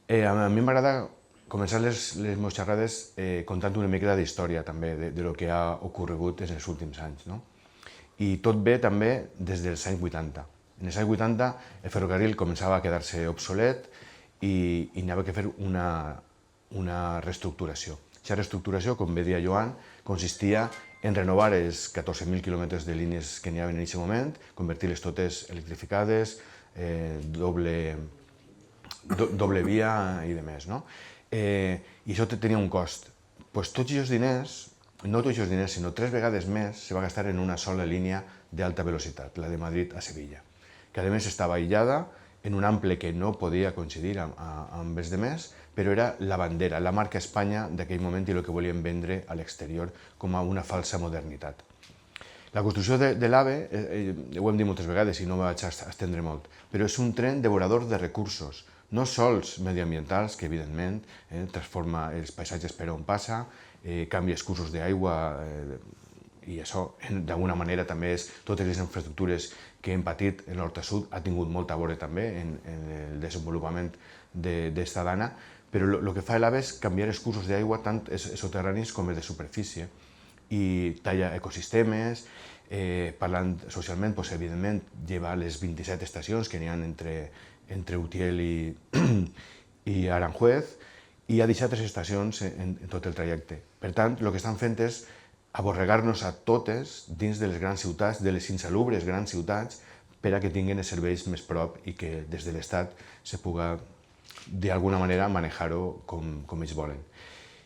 S3: A mi m'agrada començar les meves xerrades contant una miqueta d'història també de lo que ha ocorregut en els últims anys. I tot ve també des dels anys 80. En els anys 80 el ferrocarril començava a quedar-se obsolet i n'hi havia que fer una reestructuració. Aquesta reestructuració, com bé deia Joan, consistia en renovar els 14.000 quilòmetres de línies que n'hi havia en aquest moment, convertir-les totes electrificades, doble via i demés. I això tenia un cost. Tots aquests diners, no tots els diners, sinó 3 vegades més, se va gastar en una sola línia d'alta velocitat, la de Madrid a Sevilla, que a més estava aïllada en un ample que no podia coincidir amb els demés, però era la bandera, la marca Espanya d'aquell moment i el que volien vendre a l'exterior com a una falsa modernitat. La construcció de l'AVE, ho hem dit moltes vegades i no vaig estendre molt, però és un tren devorador de recursos, no sols mediambientals, que evidentment transforma els paisatges per on passa, canvia els cursos d'aigua i això d'alguna manera també és totes les infraestructures que hem patit en l'Horta-Sud ha tingut molta a veure també en el desenvolupament d'esta Dana, però el que fa l'AVE és canviar els cursos d'aigua tant soterranis com els de superfície i talla ecosistemes, parlant socialment, evidentment lleva les 27 estacions que n'hi ha entre Utiel i Aranjuez, i ha deixat 3 estacions en tot el trajecte. Per tant, el que estan fent és aborregar-nos a totes dins de les grans ciutats, de les insalubres grans ciutats, per a que tinguin els serveis més prop i que des de l'Estat se puga, d'alguna manera, manejar-ho com ells volen.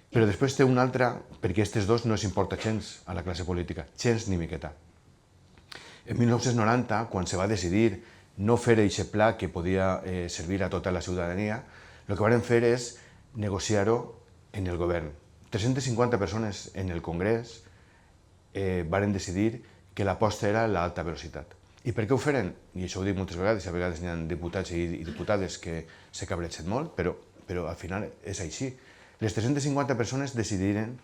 S3: Però després té una altra, perquè aquests dos no els importa gens a la classe política, gens ni miqueta. En 1990, quan se va decidir no fer aquest pla que podia servir a tota la ciutadania, el que van fer és negociar-ho en el govern. 350 persones en el Congrés van decidir que l'aposta era l'alta velocitat. I per què ho feren? I això ho dic moltes vegades, i a vegades hi ha diputats i diputades que se cabreixen molt, però al final és així. Les 350 persones decidiren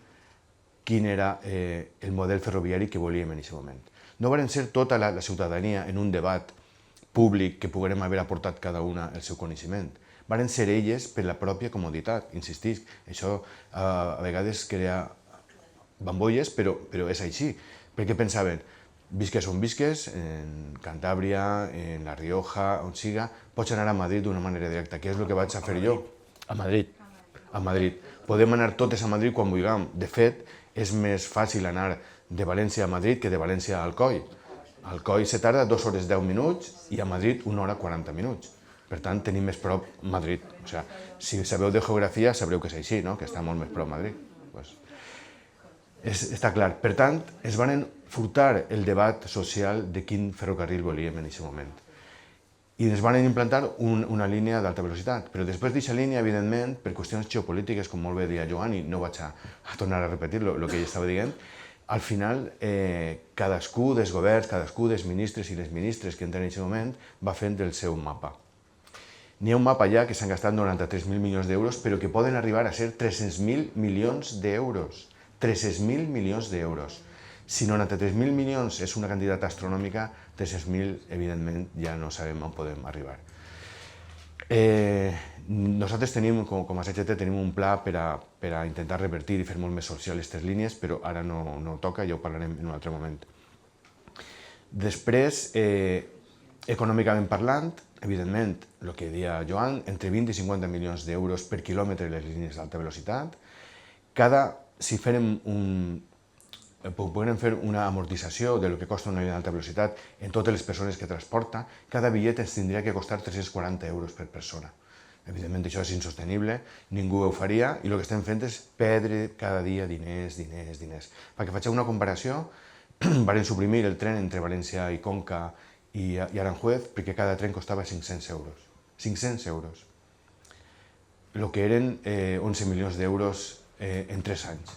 S3: quin era el model ferroviari que volíem en aquest moment. No van ser tota la ciutadania en un debat públic que poguérem haver aportat cada una el seu coneixement. Van ser elles per la pròpia comoditat, insistisc. Això a vegades crea bambolles, però és així. Perquè pensaven, visques on visques, en Cantàbria, en La Rioja, on siga, pots anar a Madrid d'una manera directa. Què és el que vaig a fer jo? A Madrid. A Madrid. Podem anar totes a Madrid quan vulguem. De fet, és més fàcil anar de València a Madrid que de València a Alcoi. A Alcoi se tarda 2 hores 10 minuts i a Madrid 1 hora 40 minuts. Per tant, tenim més prop Madrid. O sigui, si sabeu de geografia, sabreu que és així, que està molt més prop Madrid. Està clar. Per tant, es van furtar el debat social de quin ferrocarril volíem en aquest moment. I es van implantar una línia d'alta velocitat. Però després d'aquesta línia, evidentment, per qüestions geopolítiques, com molt bé deia Joan, i no vaig a tornar a repetir el que ell estava dient, al final, cadascú dels governs, cadascú dels ministres i les ministres que entren en aquest moment va fent el seu mapa. N'hi ha un mapa allà que s'han gastat 93.000 milions d'euros, però que poden arribar a ser 300.000 milions d'euros. 300.000 milions d'euros. Si 93.000 milions és una quantitat astronòmica, 300.000, evidentment, ja no sabem on podem arribar. Nosaltres tenim, com a CGT, tenim un pla per a intentar revertir i fer molt més social aquestes línies, però ara no toca, ja ho parlarem en un altre moment. Després, econòmicament parlant, evidentment, el que deia Joan, entre 20 i 50 milions d'euros per quilòmetre les línies d'alta velocitat. Si podem fer una amortització del que costa una línia d'alta velocitat en totes les persones que transporta, cada bitllet ens tindria que costar 340 euros per persona. Evidentment, això és insostenible, ningú ho faria, i el que estem fent és perdre cada dia diners. Perquè faig una comparació, van suprimir el tren entre València i Conca i Aranjuez perquè cada tren costava 500 euros. 500 euros. El que eren 11 milions d'euros en 3 anys.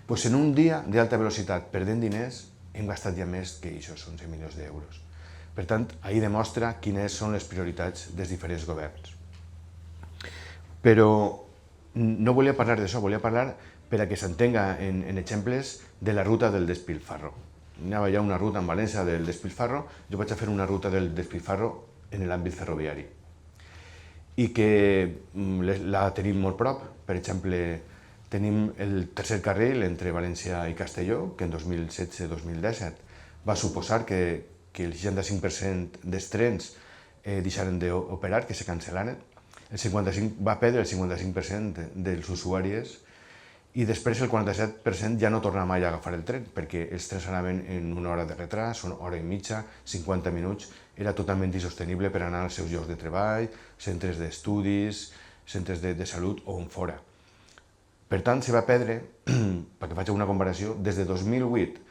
S3: Pues en un dia d'alta velocitat perdent diners hem gastat ja més que aquests 11 milions d'euros. Per tant, ahir demostra quines són les prioritats dels diferents governs. Però no volia parlar d'això, volia parlar per a que s'entenga en exemples de la ruta del despilfarro. Anava ja una ruta en València del despilfarro, jo vaig a fer una ruta del despilfarro en l'àmbit ferroviari. I que la tenim molt prop, per exemple, tenim el tercer carril entre València i Castelló, que en 2016-2017 va suposar que el 65% dels trens deixaren d'operar, que se cancel·laren. Va perdre el 55% dels usuaris i després el 47% ja no torna mai a agafar el tren, perquè els trens anaven en una hora de retras, una hora i mitja, 50 minuts, era totalment insostenible per anar als seus llocs de treball, centres d'estudis, centres de salut o on fora. Per tant, se va perdre, perquè faig una comparació, des de 2008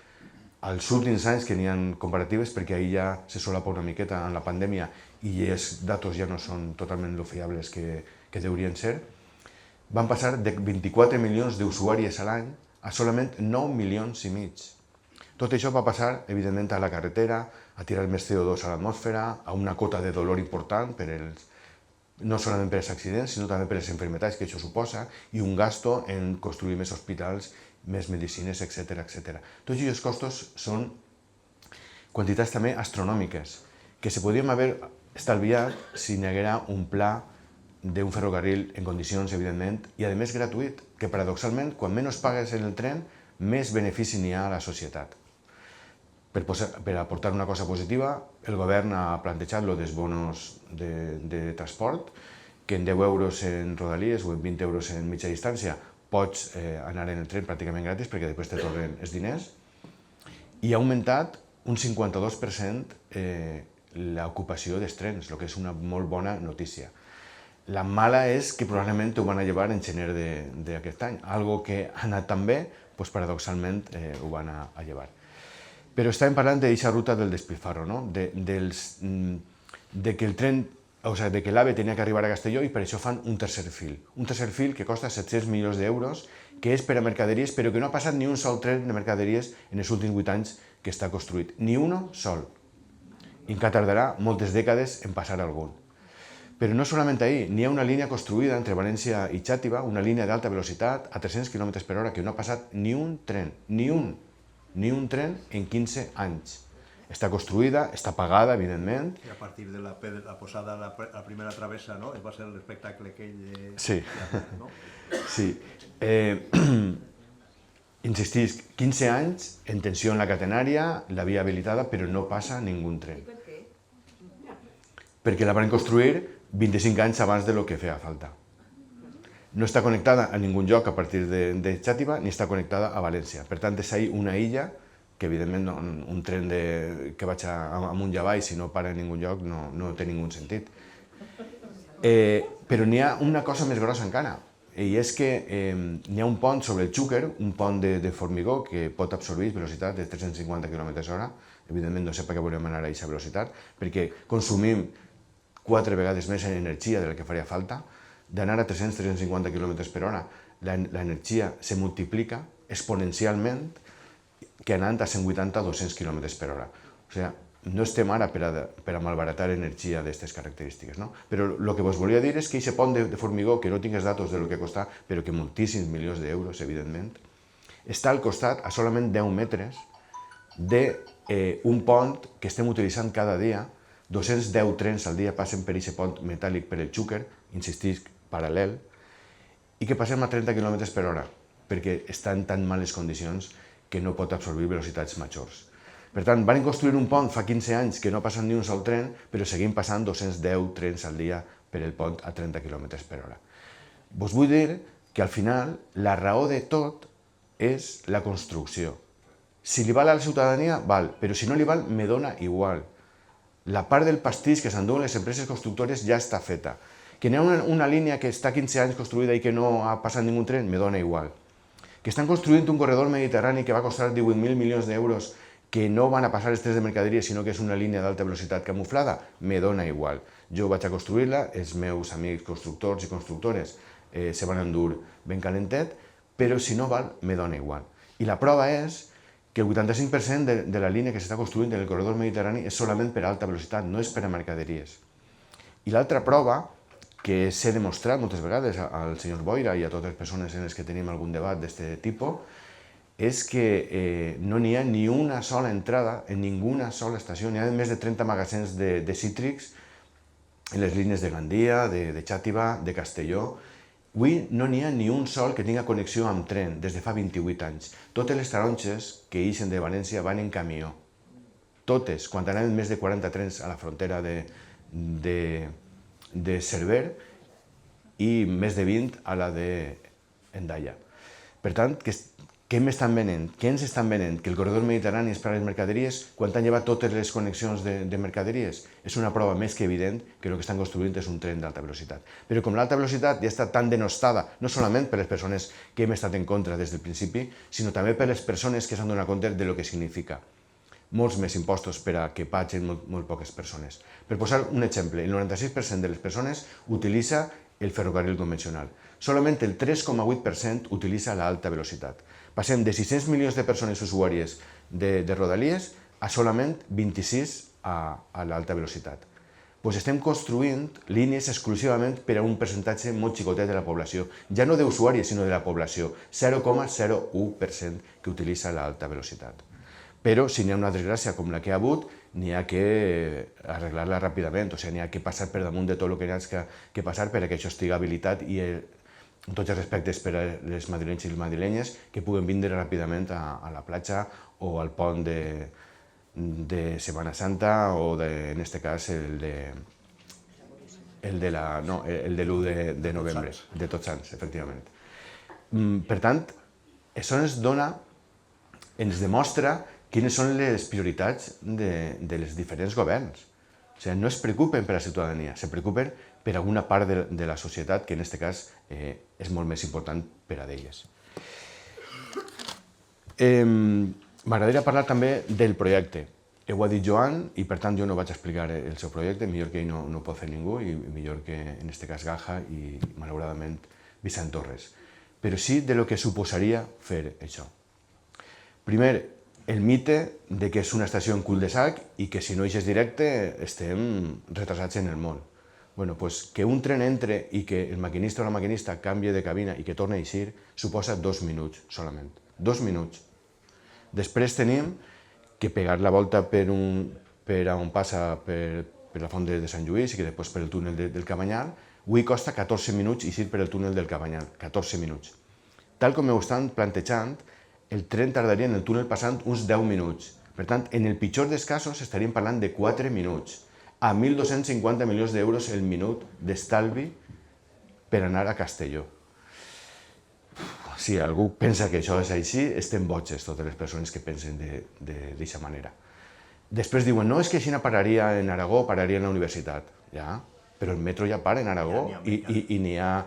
S3: als últims anys, que n'hi ha comparatives, perquè ahir ja se solapa una miqueta en la pandèmia i els datos ja no són totalment fiables que deurien ser, van passar de 24 milions d'usuaris a l'any a solament 9 milions i mig. Tot això va passar, evidentment, a la carretera, a tirar més CO2 a l'atmosfera, a una cota de dolor important, no solament per als accidents, sinó també per les malalties que això suposa, i un gasto en construir més hospitals, més medicines, etc. Tots aquests costos són quantitats també astronòmiques, que se podríem haver estalviat si n'hi haguera un pla d'un ferrocarril en condicions, evidentment, i a més gratuït, que paradoxalment, quan menys pagues en el tren, més benefici n'hi ha a la societat. Per aportar una cosa positiva, el govern ha plantejat els bonos de transport, que en 10 euros en rodalies o en 20 euros en mitja distància pots anar en el tren pràcticament gratis perquè després te tornen els diners, i ha augmentat un 52% l'ocupació dels trens, el que és una molt bona notícia. La mala és que probablement ho van a llevar en gener d'aquest any, algo que ha anat tan bé, doncs paradoxalment ho van a llevar. Però estàvem parlant d'aquesta ruta del despilfarro, que el tren, que l'AVE tenia que arribar a Castelló i per això fan un tercer fil que costa 700 milions d'euros, que és per a mercaderies, però que no ha passat ni un sol tren de mercaderies en els últims 8 anys que està construït, ni un sol. I encara tardarà moltes dècades en passar algun. Però no solament ahir, n'hi ha una línia construïda entre València i Xàtiva, una línia d'alta velocitat a 300 km per hora, que no ha passat ni un tren, ni un tren en 15 anys. Està construïda, està pagada, evidentment.
S2: I a partir de la posada a la primera travessa, no? Va ser l'espectacle aquell de...
S3: Sí. Sí. Insistís, 15 anys en tensió en la catenària, la via habilitada, però no passa ningú tren.
S4: Per què?
S3: Perquè la van construir 25 anys abans de lo que feia falta. No està connectada a ningú lloc a partir de Xàtiva, ni està connectada a València. Per tant, és ahir una illa que, evidentment, un tren que vaig amunt i avall, si no para en ningú lloc, no té ningú sentit. Però n'hi ha una cosa més grossa encara, i és que n'hi ha un pont sobre el Xúquer, un pont de formigó que pot absorbir velocitat de 350 km/h. Evidentment, no sé per què volem anar a aquesta velocitat, perquè consumim 4 vegades més energia de la que faria falta. D'anar a 300-350 km/h, l'energia se multiplica exponencialment que anant a 180-200 km/h. O sigui, no estem ara per a malbaratar energia d'aquestes característiques. Però el que vos volia dir és que aquest pont de formigó, que no tinc els datos del que costa, però que moltíssims milions d'euros, evidentment, està al costat, a solament 10 metres, d'un pont que estem utilitzant cada dia. 210 trens al dia passen per aquest pont metàl·lic per el Xúquer, insistisc, paral·lel, i que passem a 30 km/h, perquè està en tan males condicions que no pot absorbir velocitats majors. Per tant, van construir un pont fa 15 anys que no ha passat ni un sol tren, però seguim passant 210 trens al dia per el pont a 30 km/h. Vos vull dir que al final la raó de tot és la construcció. Si li val a la ciutadania, val, però si no li val, me dona igual. La part del pastís que s'enduen les empreses constructores ja està feta. Que n'hi ha una línia que està 15 anys construïda i que no ha passat ningú tren, me dona igual. Que estan construint un corredor mediterrani que va costar 18.000 milions d'euros, que no van a passar els trens de mercaderies, sinó que és una línia d'alta velocitat camuflada, me dona igual. Jo vaig a construir-la, els meus amics constructors i constructores se van endur ben calentet, però si no val, me dona igual. I la prova és que el 85% de la línia que s'està construint en el corredor mediterrani és solament per a alta velocitat, no és per a mercaderies. I l'altra prova, que s'ha demostrat moltes vegades al senyor Boira i a totes les persones en les que tenim algun debat d'aquest tipus, és que no n'hi ha ni una sola entrada en ninguna sola estació. N'hi ha més de 30 magatzems de cítrics en les línies de Gandia, de Xàtiva, de Castelló. Avui no n'hi ha ni un sol que tinga connexió amb tren des de fa 28 anys. Totes les taronges que ixen de València van en camió. Totes, quan anaven més de 40 trens a la frontera de Cerver i més de 20 a la d'Hendaia. Per tant, què m'estan venent? Què ens estan venent? Que el corredor mediterrani és per a les mercaderies quan han llevat totes les connexions de mercaderies? És una prova més que evident que el que estan construint és un tren d'alta velocitat. Però com l'alta velocitat ja està tan denostada, no solament per les persones que hem estat en contra des del principi, sinó també per les persones que s'han donat compte de lo que significa. Molts més impostos per a que paguen molt poques persones. Per posar un exemple, el 96% de les persones utilitza el ferrocarril convencional. Solament el 3,8% utilitza l'alta velocitat. Passem de 600 milions de persones usuàries de Rodalies a solament 26 a l'alta velocitat. Doncs estem construint línies exclusivament per a un percentatge molt xicotet de la població. Ja no d'usuaris, sinó de la població. 0,01% que utilitza l'alta velocitat. Però si n'hi ha una desgràcia com la que hi ha hagut, n'hi ha que arreglar-la ràpidament, o sigui, n'hi ha que passar per damunt de tot el que n'hi ha que passar per a que això estigui habilitat i en tots els respectes per a les madrilenys i les madrilenyes que puguen vindre ràpidament a la platja o al pont de Setmana Santa o, en aquest cas, el de l'1 de novembre, de Tots Sants, efectivament. Per tant, això ens demostra quines són les prioritats de les diferents governs. O sigui, no es preocupen per la ciutadania, se preocupen per alguna part de la societat que en aquest cas és molt més important per a d'elles. M'agradaria parlar també del projecte. Ho ha dit Joan i per tant jo no vaig explicar el seu projecte, millor que ell no ho pot fer ningú i millor que en aquest cas Gaja i malauradament Vicent Torres. Però sí de lo que suposaria fer això. Primer, el mite de que és una estació en cul-de-sac i que si no eixes directe estem retrasats en el món. Bueno, pues que un tren entre i que el maquinista o la maquinista canvie de cabina i que torni a eixir suposa 2 minuts solament. 2 minuts. Després tenim que pegar la volta per on passa per la font de Sant Lluís i que després per el túnel del Cabanyal. Avui costa 14 minuts eixir per el túnel del Cabanyal. 14 minuts. Tal com ho estan plantejant, el tren tardaria en el túnel passant uns 10 minuts. Per tant, en el pitjor dels casos estaríem parlant de 4 minuts, a 1.250 milions d'euros el minut d'estalvi per anar a Castelló. Si algú pensa que això és així, estem boges totes les persones que pensen d'aquesta manera. Després diuen, no, és que així pararia en Aragó, pararia en la universitat. Ja, però el metro ja para en Aragó i n'hi ha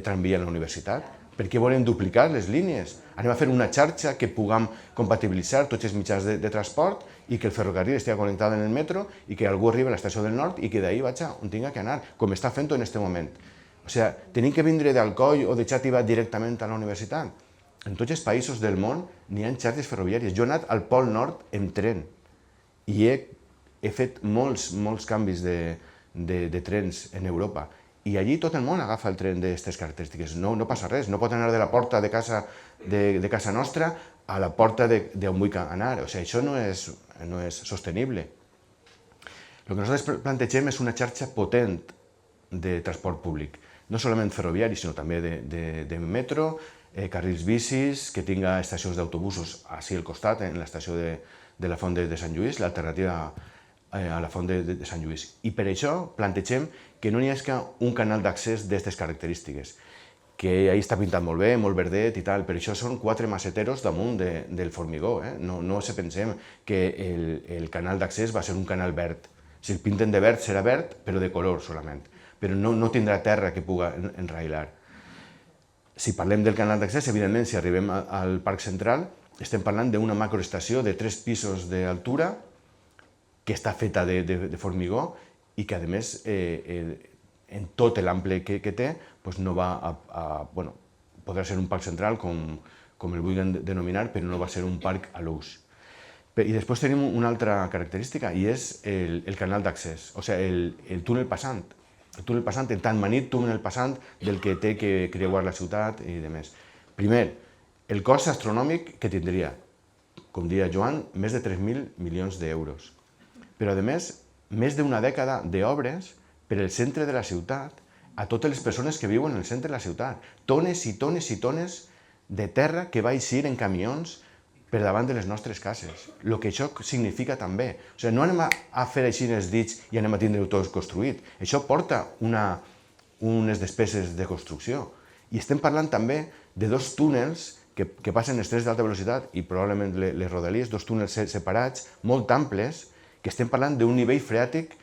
S3: tramvia en la universitat. Per què volem duplicar les línies? Anem a fer una xarxa que puguem compatibilitzar tots els mitjans de transport i que el ferrocarril estigui connectat en el metro i que algú arribi a l'estació del nord i que d'ahir vaig on tinga que anar, com està fent-ho en aquest moment. O sigui, tenim que vindre d'Alcoi o de Xàtiva directament a la universitat. En tots els països del món n'hi ha xarxes ferroviàries. Jo he anat al Pol Nord en tren i he fet molts canvis de trens en Europa. I allí tot el món agafa el tren d'aquestes característiques. No passa res, no pot anar de la porta de casa nostra a la porta d'on vull anar. O sigui, això no és sostenible. El que nosaltres plantegem és una xarxa potent de transport públic, no solament ferroviari, sinó també de metro, carrils bicis, que tinga estacions d'autobusos així al costat, en l'estació de la Font de Sant Lluís, l'alternativa a la Font de Sant Lluís. I per això plantegem que no n'hi hagi un canal d'accés d'aquestes característiques, que ahir està pintat molt bé, molt verdet i tal, però això són 4 maceteros damunt del formigó. No se pensem que el canal d'accés va ser un canal verd. Si el pinten de verd serà verd, però de color solament, però no tindrà terra que puga enrailar. Si parlem del canal d'accés, evidentment, si arribem al Parc Central, estem parlant d'una macroestació de 3 pisos d'altura que està feta de formigó i que, a més, en tot l'ample que té, no va bueno, podrà ser un parc central, com el vulguin denominar, però no va ser un parc a l'ús. I després tenim una altra característica, i és el canal d'accés, o sigui, el túnel passant. El túnel passant, el tan manit túnel passant del que té que creuar la ciutat i demés. Primer, el cost astronòmic que tindria, com deia Joan, més de 3.000 milions d'euros. Però, a més d'una dècada d'obres per al centre de la ciutat, a totes les persones que viuen al centre de la ciutat. Tones i tones i tones de terra que va eixir en camions per davant de les nostres cases. El que això significa també. O sigui, no anem a fer així els dits i anem a tindre-ho tot construït. Això porta unes despeses de construcció. I estem parlant també de 2 túnels que passen els trens d'alta velocitat i probablement les rodalies, 2 túnels separats, molt amples, que estem parlant d'un nivell freàtic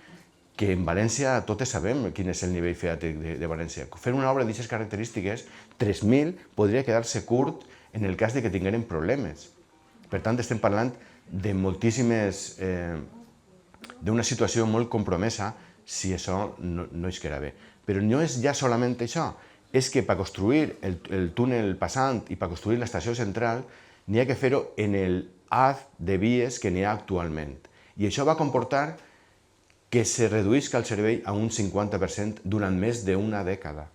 S3: que en València totes sabem quin és el nivell freàtic de València. Fer una obra d'aquestes característiques, 3.000 podria quedar-se curt en el cas de que tinguérem problemes. Per tant, estem parlant de moltíssimes, d'una situació molt compromesa si això no es queda bé. Però no és ja solament això, és que per construir el túnel passant i per construir l'estació central n'hi ha que fer-ho en el haz de vies que n'hi ha actualment. I això va comportar que se reduïsca el servei a un 50% durant més d'una dècada.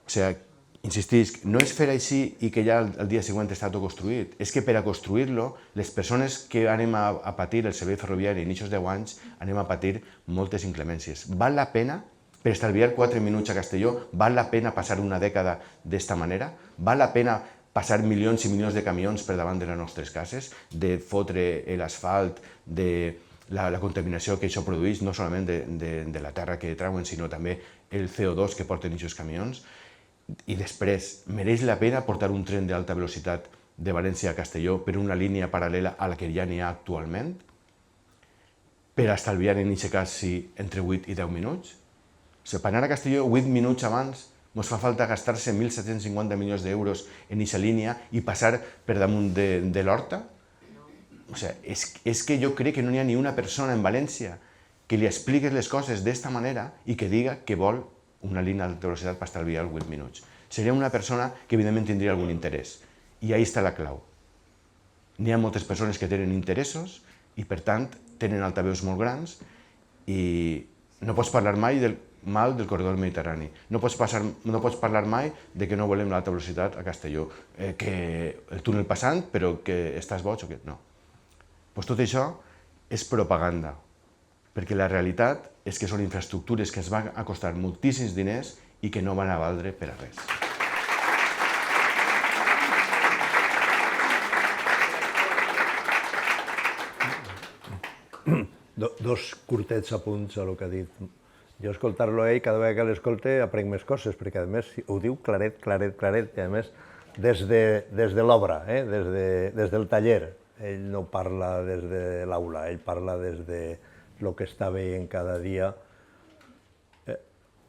S3: O sigui, insistisc, no és fer així i que ja el dia següent està tot construït. És que per a construir-lo, les persones que anem a patir el servei ferroviari en aquests 10 anys anem a patir moltes inclemències. Val la pena, per estalviar 4 minuts a Castelló, val la pena passar una dècada d'esta manera? Val la pena passar milions i milions de camions per davant de les nostres cases, de fotre l'asfalt, de la contaminació que això produeix, no solament de la terra que trauen, sinó també el CO2 que porten aquests camions. I després, mereix la pena portar un tren d'alta velocitat de València a Castelló per una línia paral·lela a la que ja n'hi ha actualment? Per estalviar, en aquest cas, entre 8 i 10 minuts? O sigui, per anar a Castelló 8 minuts abans ens fa falta gastar-se 1.750 milions d'euros en aquesta línia i passar per damunt de l'Horta? O sigui, és que jo crec que no n'hi ha ni una persona en València que li expliqui les coses d'esta manera i que diga que vol una línia d'alta velocitat per estalviar 8 minuts. Seria una persona que evidentment tindria algun interès. I ahí està la clau. N'hi ha moltes persones que tenen interessos i, per tant, tenen altaveus molt grans i no pots parlar mai mal del corredor mediterrani. No pots parlar mai de que no volem l'alta velocitat a Castelló, que el túnel passant, però que estàs boig o que no. Tot això és propaganda, perquè la realitat és que són infraestructures que ens van costar moltíssims diners i que no van a valdre per a res.
S2: Dos curtets apunts a el que ha dit. Jo escoltar-lo a ell, cada vegada que l'escolte aprenc més coses, perquè a més ho diu claret, claret, claret, i a més des de l'obra, des del taller. Ell no parla des de l'aula, ell parla des de el que està veient cada dia.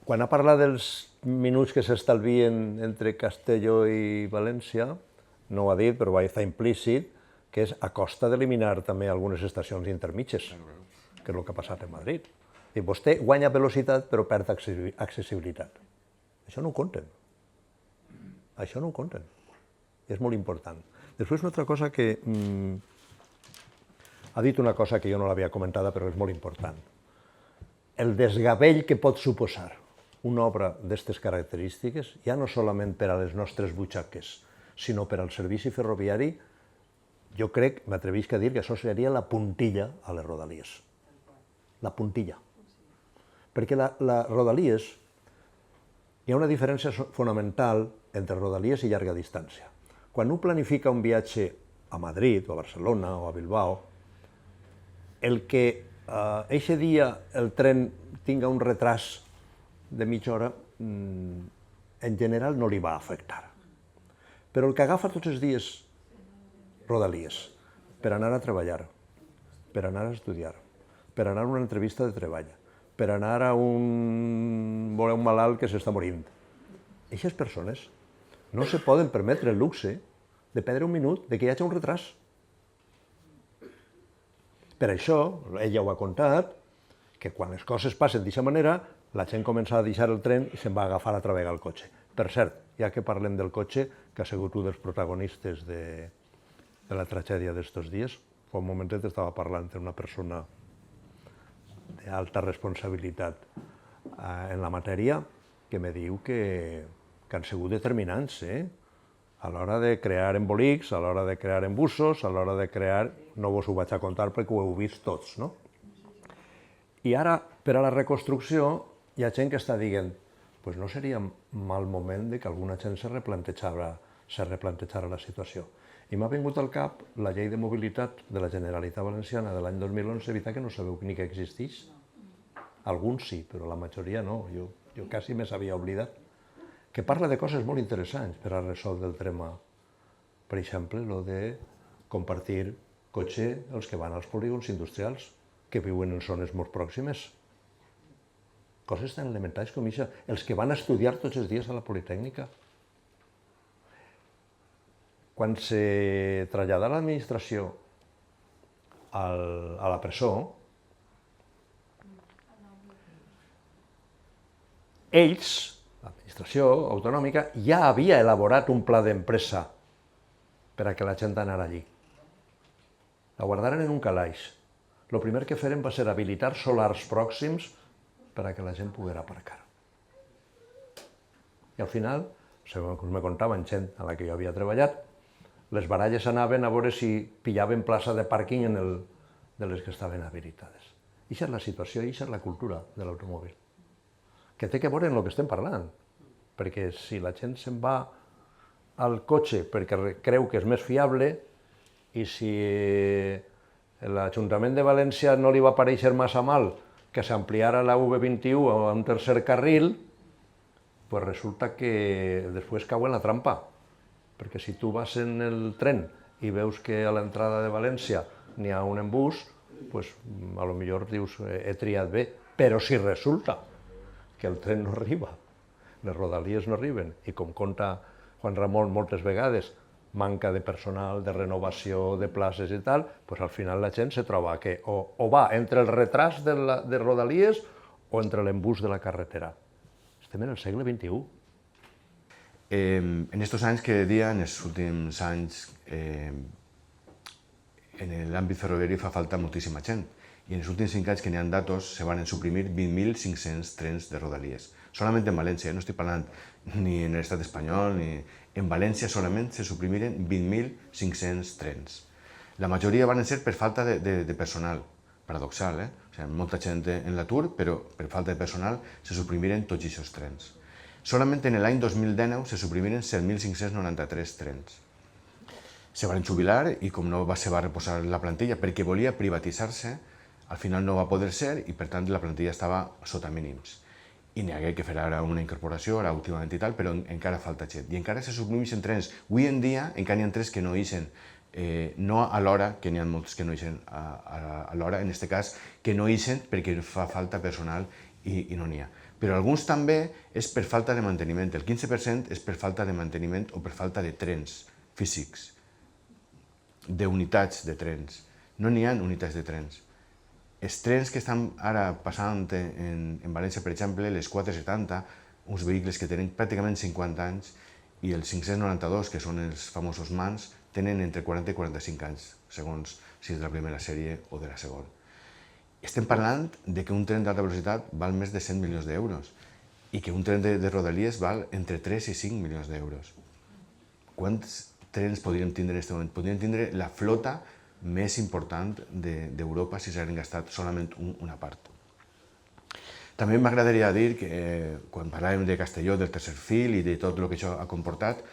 S2: Quan ha parlat dels minuts que s'estalvien entre Castelló i València, no ho ha dit, però va estar implícit, que és a costa d'eliminar també algunes estacions intermitges, que és el que ha passat a Madrid. I vostè guanya velocitat però perd accessibilitat. Això no ho compten. Això no ho compten. I és molt important. Després, una altra cosa que ha dit una cosa que jo no l'havia comentada, però és molt important. El desgavell que pot suposar una obra d'aquestes característiques, ja no solament per a les nostres butxaques, sinó per al servici ferroviari, jo crec, m'atreveixo a dir que això seria la puntilla a les rodalies. La puntilla. Perquè les rodalies, hi ha una diferència fonamental entre rodalies i llarga distància. Quan un planifica un viatge a Madrid, o a Barcelona, o a Bilbao, el que eixe dia el tren tinga un retras de mitja hora, en general no li va afectar. Però el que agafa tots els dies rodalies per anar a treballar, per anar a estudiar, per anar a una entrevista de treball, per anar a veure un malalt que s'està morint. Aquestes persones no se poden permetre el luxe de perdre un minut, de que hi hagi un retras. Per això, ella ho ha contat, que quan les coses passen d'aquesta manera, la gent comença a deixar el tren i se'n va agafar altra vegada al cotxe. Per cert, ja que parlem del cotxe, que ha sigut un dels protagonistes de la tragèdia d'estos dies, fa un momentet estava parlant amb una persona d'alta responsabilitat en la matèria, que me diu que han sigut determinants, a l'hora de crear embolics, a l'hora de crear embussos, a l'hora de crear... No vos ho vaig a contar perquè ho heu vist tots, no? I ara, per a la reconstrucció, hi ha gent que està dient pues no seria mal moment de que alguna gent se replantejara la situació. I m'ha vingut al cap la llei de mobilitat de la Generalitat Valenciana de l'any 2011, evitar que no sabeu ni que existeix. Alguns sí, però la majoria no. Jo quasi més havia oblidat. Que parla de coses molt interessants per a resoldre el tema. Per exemple, lo de compartir cotxe els que van als polígons industrials, que viuen en zones molt pròximes. Coses tan elementals com això. Els que van a estudiar tots els dies a la Politècnica. Quan se trasllada l'administració a la presó, ells, l'administració autonòmica, ja havia elaborat un pla d'empresa per a que la gent anara allí. La guardaren en un calaix. El primer que feren va ser habilitar solars pròxims per a que la gent pogués aparcar. I al final, segons me contaven gent a la que jo havia treballat, les baralles anaven a veure si pillaven plaça de pàrquing de les que estaven habilitades. Ixa és la situació, ixa és la cultura de l'automòbil. Que té que veure amb el que estem parlant. Perquè si la gent se'n va al cotxe perquè creu que és més fiable i si l'Ajuntament de València no li va parèixer massa mal que s'ampliara la V21 a un tercer carril, pues resulta que després cau en la trampa. Perquè si tu vas en el tren i veus que a l'entrada de València n'hi ha un embús, pues a lo millor dius, he triat bé. Però si resulta que el tren no arriba, les rodalies no arriben, i com conta Juan Ramon moltes vegades, manca de personal, de renovació, de places i tal, pues al final la gent se troba que o va entre el retras de rodalies o entre l'embús de la carretera. Estem en el segle XXI.
S3: En estos anys que dia, en els últims anys, en l'àmbit ferroviari fa falta moltíssima gent. I en els últims 5 anys que n'hi ha datos se van suprimir 20.500 trens de rodalies. Solament en València, no estic parlant ni en l'estat espanyol, ni en València solament se suprimiren 20.500 trens. La majoria van ser per falta de personal, paradoxal, O sigui, molta gent en l'atur, però per falta de personal se suprimiren tots aquests trens. Solament en l'any 2019 se suprimiren 7.593 trens. Se van jubilar i com no se va reposar la plantilla perquè volia privatitzar-se, al final no va poder ser i per tant la plantilla estava sota mínims. I n'hi hagué que fer ara una incorporació, ara últimament i tal, però encara falta gent. I encara se suprimeixen trens. Avui en dia encara n'hi ha trens que no ixen, no a l'hora, que n'hi ha molts que no ixen a l'hora, en aquest cas, que no ixen perquè fa falta personal i no n'hi ha. Però alguns també és per falta de manteniment. El 15% és per falta de manteniment o per falta de trens físics, d'unitats de trens. No n'hi ha unitats de trens. Els trens que estan ara passant en València, per exemple, les 470, uns vehicles que tenen pràcticament 50 anys, i els 592, que són els famosos MANs, tenen entre 40 i 45 anys, segons si és de la primera sèrie o de la segona. Estem parlant de que un tren d'alta velocitat val més de 100 milions d'euros i que un tren de rodalies val entre 3 i 5 milions d'euros. Quants trens podríem tindre en aquest moment? Podríem tindre la flota més important d'Europa si s'haguessin gastat solament una part. També m'agradaria dir que quan parlàvem de Castelló, del tercer fil i de tot el que això ha comportat,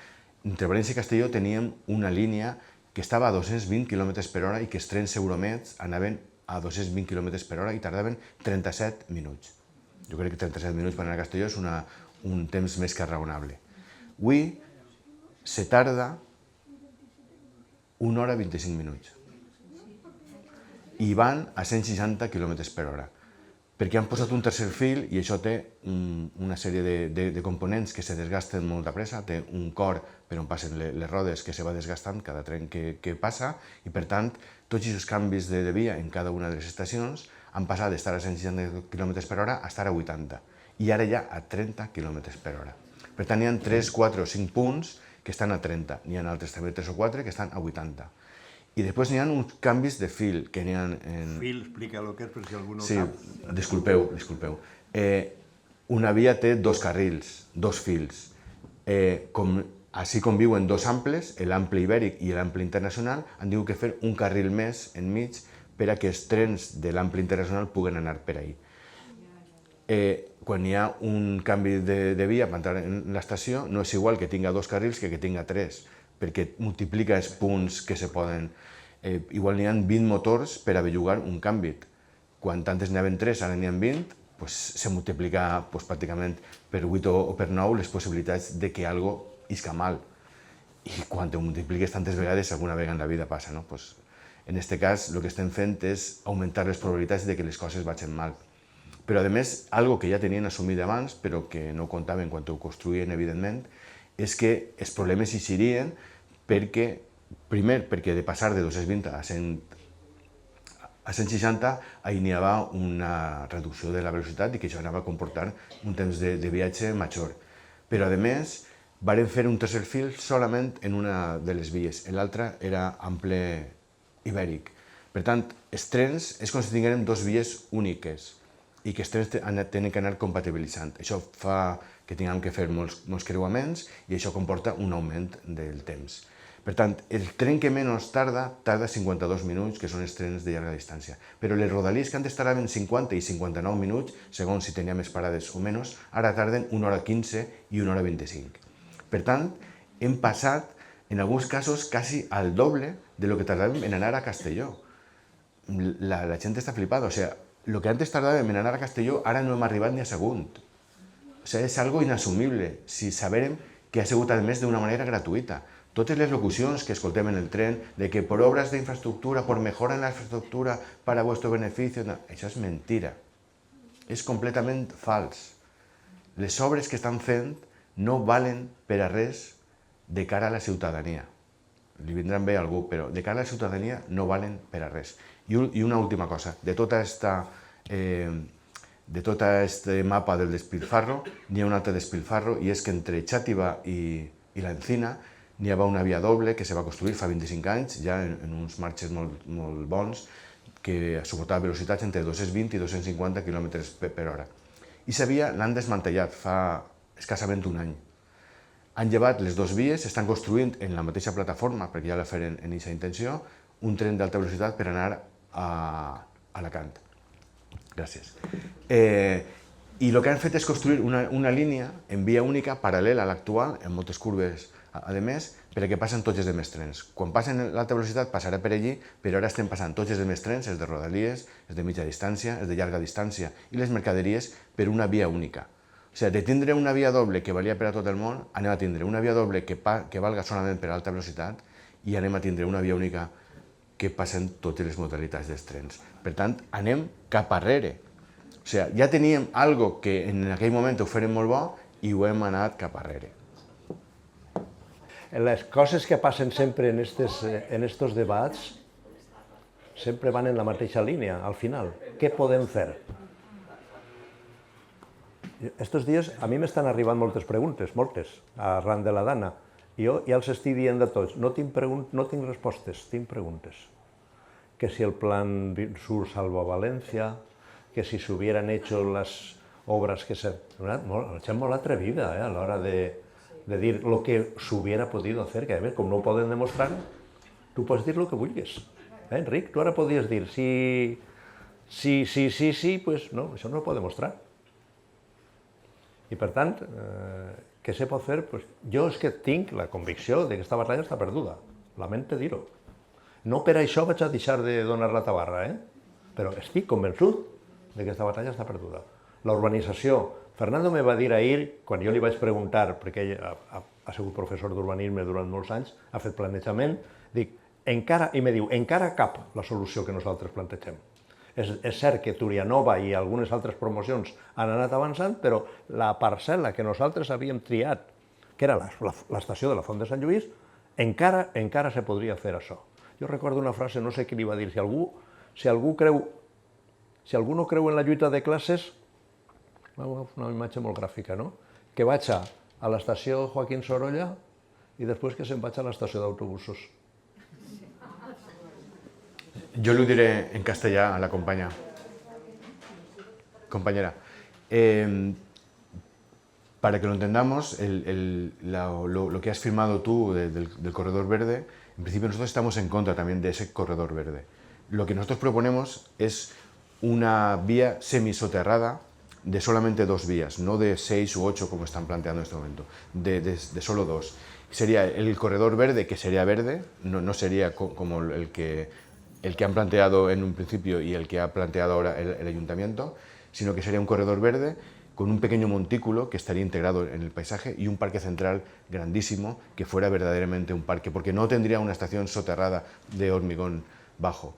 S3: entre València i Castelló teníem una línia que estava a 220 km per hora i que els trens Euromeds anaven a 220 km per hora i tardaven 37 minuts. Jo crec que 37 minuts per anar a Castelló és un temps més que raonable. Avui se tarda 1 hora 25 minuts i van a 160 km per hora. perquè han posat un tercer fil i això té una sèrie de components que se desgasten molt de pressa, té un cor per on passen les rodes que se va desgastant cada tren que passa i per tant tots aquests canvis de via en cada una de les estacions han passat d'estar a 160 km per hora a estar a 80 i ara ja a 30 km per hora. Per tant, hi ha 3, 4 o 5 punts que estan a 30, n'hi ha altres també 3 o 4 que estan a 80. I després n'hi ha uns canvis de fil que n'hi ha en...
S2: Fil, explica el que és per si algú no
S3: Sí,
S2: sap.
S3: disculpeu. Una via té 2 carrils, 2 fils. Així com viuen 2 amples, l'ample ibèric i l'ample internacional, han tingut que fer un carril més enmig per a que els trens de l'ample internacional puguen anar per ahí. Quan hi ha un canvi de via per entrar en l'estació, no és igual que tinga 2 carrils que tinga 3, perquè multiplica els punts que se poden... Igual n'hi ha 20 motors per a bellugar un canvi. Quan antes n'hi havia 3, ara n'hi ha 20, se multiplica pràcticament per 8 o per 9 les possibilitats de que algo isca mal. I quan te multipliques tantes vegades, alguna vegada en la vida passa. En aquest cas, el que estem fent és augmentar les probabilitats de que les coses vagin mal. Però, a més, algo que ja tenien assumit abans, però que no comptaven quan ho construïen, evidentment, és que els problemes hi serien perquè, primer, perquè de passar de 220 a 160 hi havia una reducció de la velocitat i que això anava a comportar un temps de viatge major. Però, a més, varen fer un tercer fil solament en una de les vies, l'altra era ample ibèric. Per tant, els trens és com si tinguérem 2 vies úniques i que els trens tenen que anar compatibilitzant. Això fa que tinguem que fer molts creuaments i això comporta un augment del temps. Per tant, el tren que menys tarda 52 minuts, que són els trens de llarga distància. Però les rodalies que antes tardaven 50 i 59 minuts, segons si tenia més parades o menys, ara tarden 1 hora 15 i 1 hora 25. Per tant, hem passat, en alguns casos, quasi al doble de lo que tardàvem en anar a Castelló. La gent està flipada, o sigui, el que antes tardàvem en anar a Castelló, ara no hem arribat ni a Sagunt. O sigui, és algo inassumible, si sabérem que ha sigut, a més, d'una manera gratuïta. Totes les locucions que escoltem en el tren, de que por obras de infraestructura, por mejora en la infraestructura, para vuestro beneficio, no, això és mentira. És completament fals. Les obres que estan fent no valen per a res de cara a la ciutadania. Li vindran bé a algú, però de cara a la ciutadania no valen per a res. I una última cosa, de tot este mapa del despilfarro, n'hi ha un altre despilfarro, i és que entre Xàtiva i l'Encina n'hi havia una via doble que se va construir fa 25 anys, ja en uns marges molt bons, que suportava velocitats entre 220 i 250 km per hora. I la via l'han desmantellat fa escassament un any. Han llevat les 2 vies, estan construint en la mateixa plataforma, perquè ja la feren en aquesta intenció, un tren d'alta velocitat per anar a Alacant. Gràcies. I el que han fet és construir una línia en via única paral·lela a l'actual, amb moltes curves a més, perquè passen tots els demés trens. Quan passen l'alta velocitat passarà per allí, però ara estem passant tots els demés trens, els de rodalies, els de mitja distància, els de llarga distància i les mercaderies per una via única. O sigui, de tindre una via doble que valia per a tot el món, anem a tindre una via doble que valga solament per a alta velocitat i anem a tindre una via única que passen totes les modalitats dels trens. Per tant, anem cap arrere. O sigui, ja teníem algo que en aquell moment ho fèrem molt bo i ho hem anat cap arrere.
S2: Les coses que passen sempre en estos debats sempre van en la mateixa línia, al final. Què podem fer? Estos dies a mi m'estan arribant moltes preguntes, moltes, arran de la Dana. Jo ja els estic dient a tots, no tinc respostes, tinc preguntes. Que si el plan Sur salva Valencia, que si s'hubieran hecho las obras que se... La gent molt atrevida a l'hora de dir lo que s'hubiera podido hacer, que a veure, com no ho poden demostrar, tu pots dir lo que vulguis. Enric, tu ara podies dir sí, pues no, això no ho pot demostrar. I per tant, què se pot fer? Jo és que tinc la convicció que aquesta batalla està perduda. Lamento dir-ho. No per això vaig a deixar de donar la tabarra, però estic convençut que aquesta batalla està perduda. La urbanització. Fernando me va dir ahir, quan jo li vaig preguntar, perquè ell ha sigut professor d'urbanisme durant molts anys, ha fet planejament, dic, i me diu, encara cap la solució que nosaltres plantegem. És cert que Turianova i algunes altres promocions han anat avançant, però la parcel·la que nosaltres havíem triat, que era l'estació de la Font de Sant Lluís, encara se podria fer això. Jo recordo una frase, no sé qui li va dir, si algú no creu en la lluita de classes, una imatge molt gràfica, no? Que vaig a l'estació Joaquín Sorolla i després que se'n vaig a l'estació d'autobusos.
S3: Yo lo diré en castellano a la compañera. Para que lo entendamos, lo que has firmado tú del corredor verde, en principio nosotros estamos en contra también de ese corredor verde. Lo que nosotros proponemos es una vía semisoterrada de solamente 2 vías, no de 6 u 8 como están planteando en este momento, de solo 2. Sería el corredor verde, que sería verde, no sería como el que han planteado en un principio y el que ha planteado ahora el ayuntamiento, sino que sería un corredor verde con un pequeño montículo que estaría integrado en el paisaje y un parque central grandísimo que fuera verdaderamente un parque, porque no tendría una estación soterrada de hormigón bajo.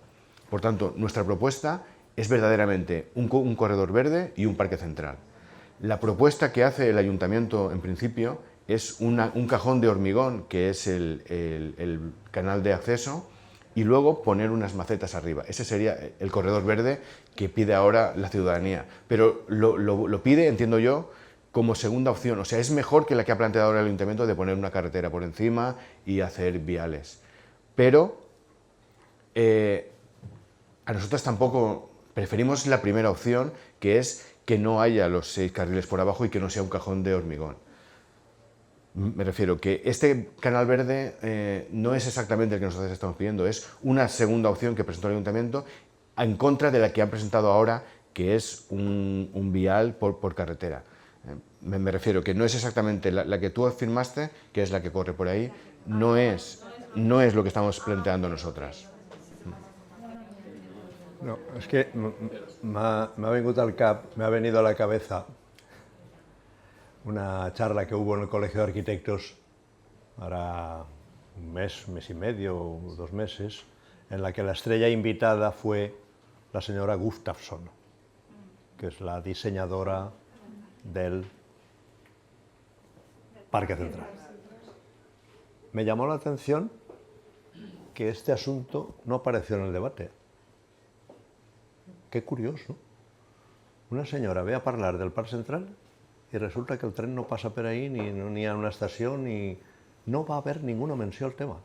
S3: Por tanto, nuestra propuesta es verdaderamente un corredor verde y un parque central. La propuesta que hace el ayuntamiento en principio es un cajón de hormigón, que es el canal de acceso, y luego poner unas macetas arriba. Ese sería el corredor verde que pide ahora la ciudadanía. Pero lo pide, entiendo yo, como segunda opción. O sea, es mejor que la que ha planteado ahora el ayuntamiento de poner una carretera por encima y hacer viales. Pero a nosotros tampoco preferimos la primera opción, que es que no haya los 6 carriles por abajo y que no sea un cajón de hormigón. Me refiero que este canal verde no es exactamente el que nosotros estamos pidiendo, es una segunda opción que presentó el ayuntamiento en contra de la que han presentado ahora, que es un vial por carretera. Me refiero que no es exactamente la que tú afirmaste, que es la que corre por ahí, no es lo que estamos planteando nosotras.
S2: No, es que m'ha venido a la cabeza una charla que hubo en el Colegio de Arquitectos, ahora un mes y medio, o 2 meses, en la que la estrella invitada fue la señora Gustafsson, que es la diseñadora del Parque Central. Me llamó la atención que este asunto no apareció en el debate. Qué curioso. Una señora ve a hablar del Parc Central y resulta que el tren no passa per ahí, ni a una estació, ni... no va haver ninguna menció al tema.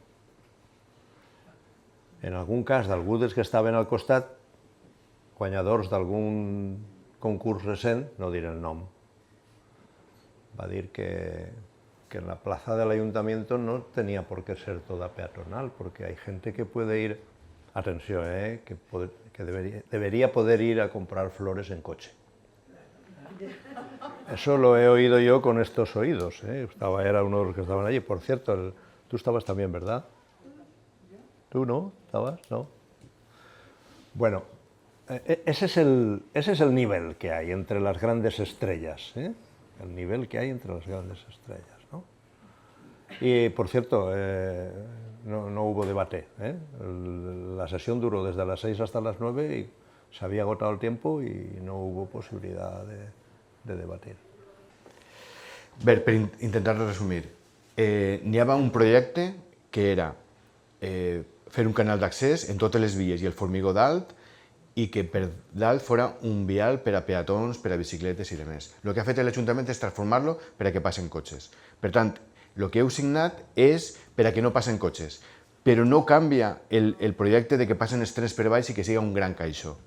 S2: En algun cas, d'algú dels que estaven al costat, guanyadors d'algun concurs recent, no diré el nom, va dir que en la plaza del ayuntamiento no tenía por qué ser toda peatonal, porque hay gente que puede ir, atención, que debería poder ir a comprar flores en coche. Eso lo he oído yo con estos oídos. Era uno de los que estaban allí. Por cierto, tú estabas también, ¿verdad? ¿Tú no? ¿Estabas? No. Bueno, ese es el nivel que hay entre las grandes estrellas. El nivel que hay entre las grandes estrellas, ¿no? Y, por cierto, no hubo debate. La sesión duró desde las 6 hasta las 9 y se había agotado el tiempo y no hubo posibilidad de debatir.
S3: Per intentar resumir, n'hi havia un projecte que era fer un canal d'accés en totes les vies i el formigó dalt i que per dalt fora un vial per a peatons, per a bicicletes i demés. El que ha fet l'Ajuntament és transformar-lo per a que passen cotxes. Per tant, el que heu signat és per a que no passen cotxes, però no canvia el projecte de que passen els trens per baix i que siga un gran caixó.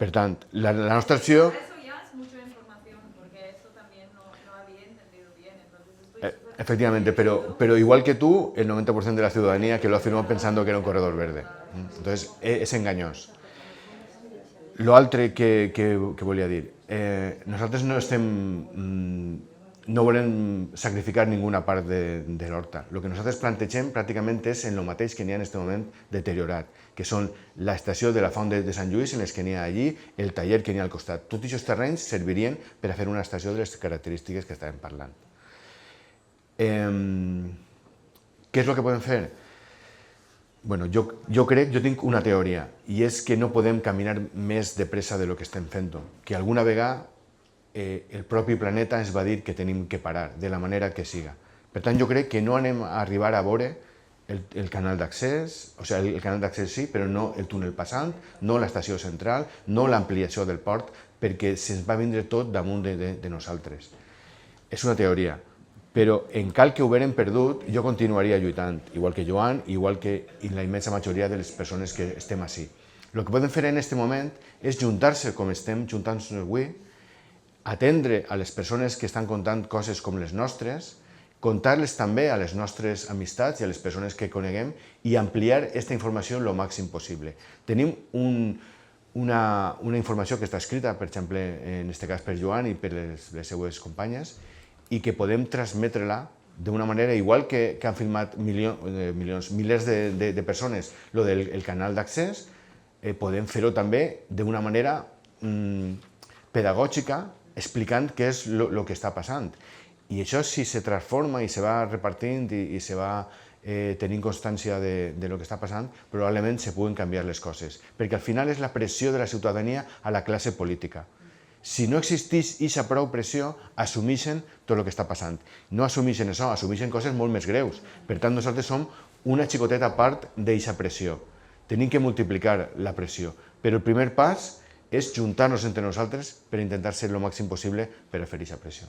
S3: Per tant, la nostra opció...
S4: Eso ya es mucha información, porque eso también no había entendido bien, entonces
S3: Efectivamente, pero igual que tú, el 90% de la ciudadanía que lo afirmó pensando que era un corredor verde. Entonces, és enganyós. L'altre que volia dir, nosaltres no volem sacrificar ninguna part de l'horta. El que nosaltres plantegem pràcticament és en el mateix que n'hi ha en aquest moment deteriorat, que són l'estació de la Font de Sant Lluís, en les que n'hi ha allí, el taller que n'hi ha al costat. Tots aquests terrenys servirien per a fer una estació de les característiques que estàvem parlant. Què és el que podem fer? Bueno, jo tinc una teoria, i és que no podem caminar més de pressa de lo que estem fent, que alguna vegada el propi planeta ens va dir que tenim que parar, de la manera que siga. Per tant, jo crec que no anem a arribar a veure el canal d'accés, o sigui, el canal d'accés sí, però no el túnel passant, no l'estació central, no l'ampliació del port, perquè se'ns va vindre tot damunt de nosaltres. És una teoria, però en cal que ho haguem perdut, jo continuaria lluitant, igual que Joan, igual que la immensa majoria de les persones que estem així. El que podem fer en aquest moment és juntar-se com estem juntant-nos avui, atendre a les persones que estan contant coses com les nostres, contar-les també a les nostres amistats i a les persones que coneguem i ampliar aquesta informació el màxim possible. Tenim una informació que està escrita, per exemple, en aquest cas per Joan i per les seues companyes, i que podem transmetre-la d'una manera, igual que han filmat milers de persones lo del canal d'accés, podem fer-ho també d'una manera pedagògica, explicant què és el que està passant. I això, si se transforma i se va repartint i se va tenint constància de lo que està passant, probablement se puguen canviar les coses, perquè al final és la pressió de la ciutadania a la classe política. Si no existís aquesta prou pressió, assumeixen tot el que està passant. No assumeixen això, assumeixen coses molt més greus. Per tant, nosaltres som una xicoteta part d'aquesta pressió. Tenim que multiplicar la pressió, però el primer pas és juntar-nos entre nosaltres per intentar ser el màxim possible per a fer aquesta pressió.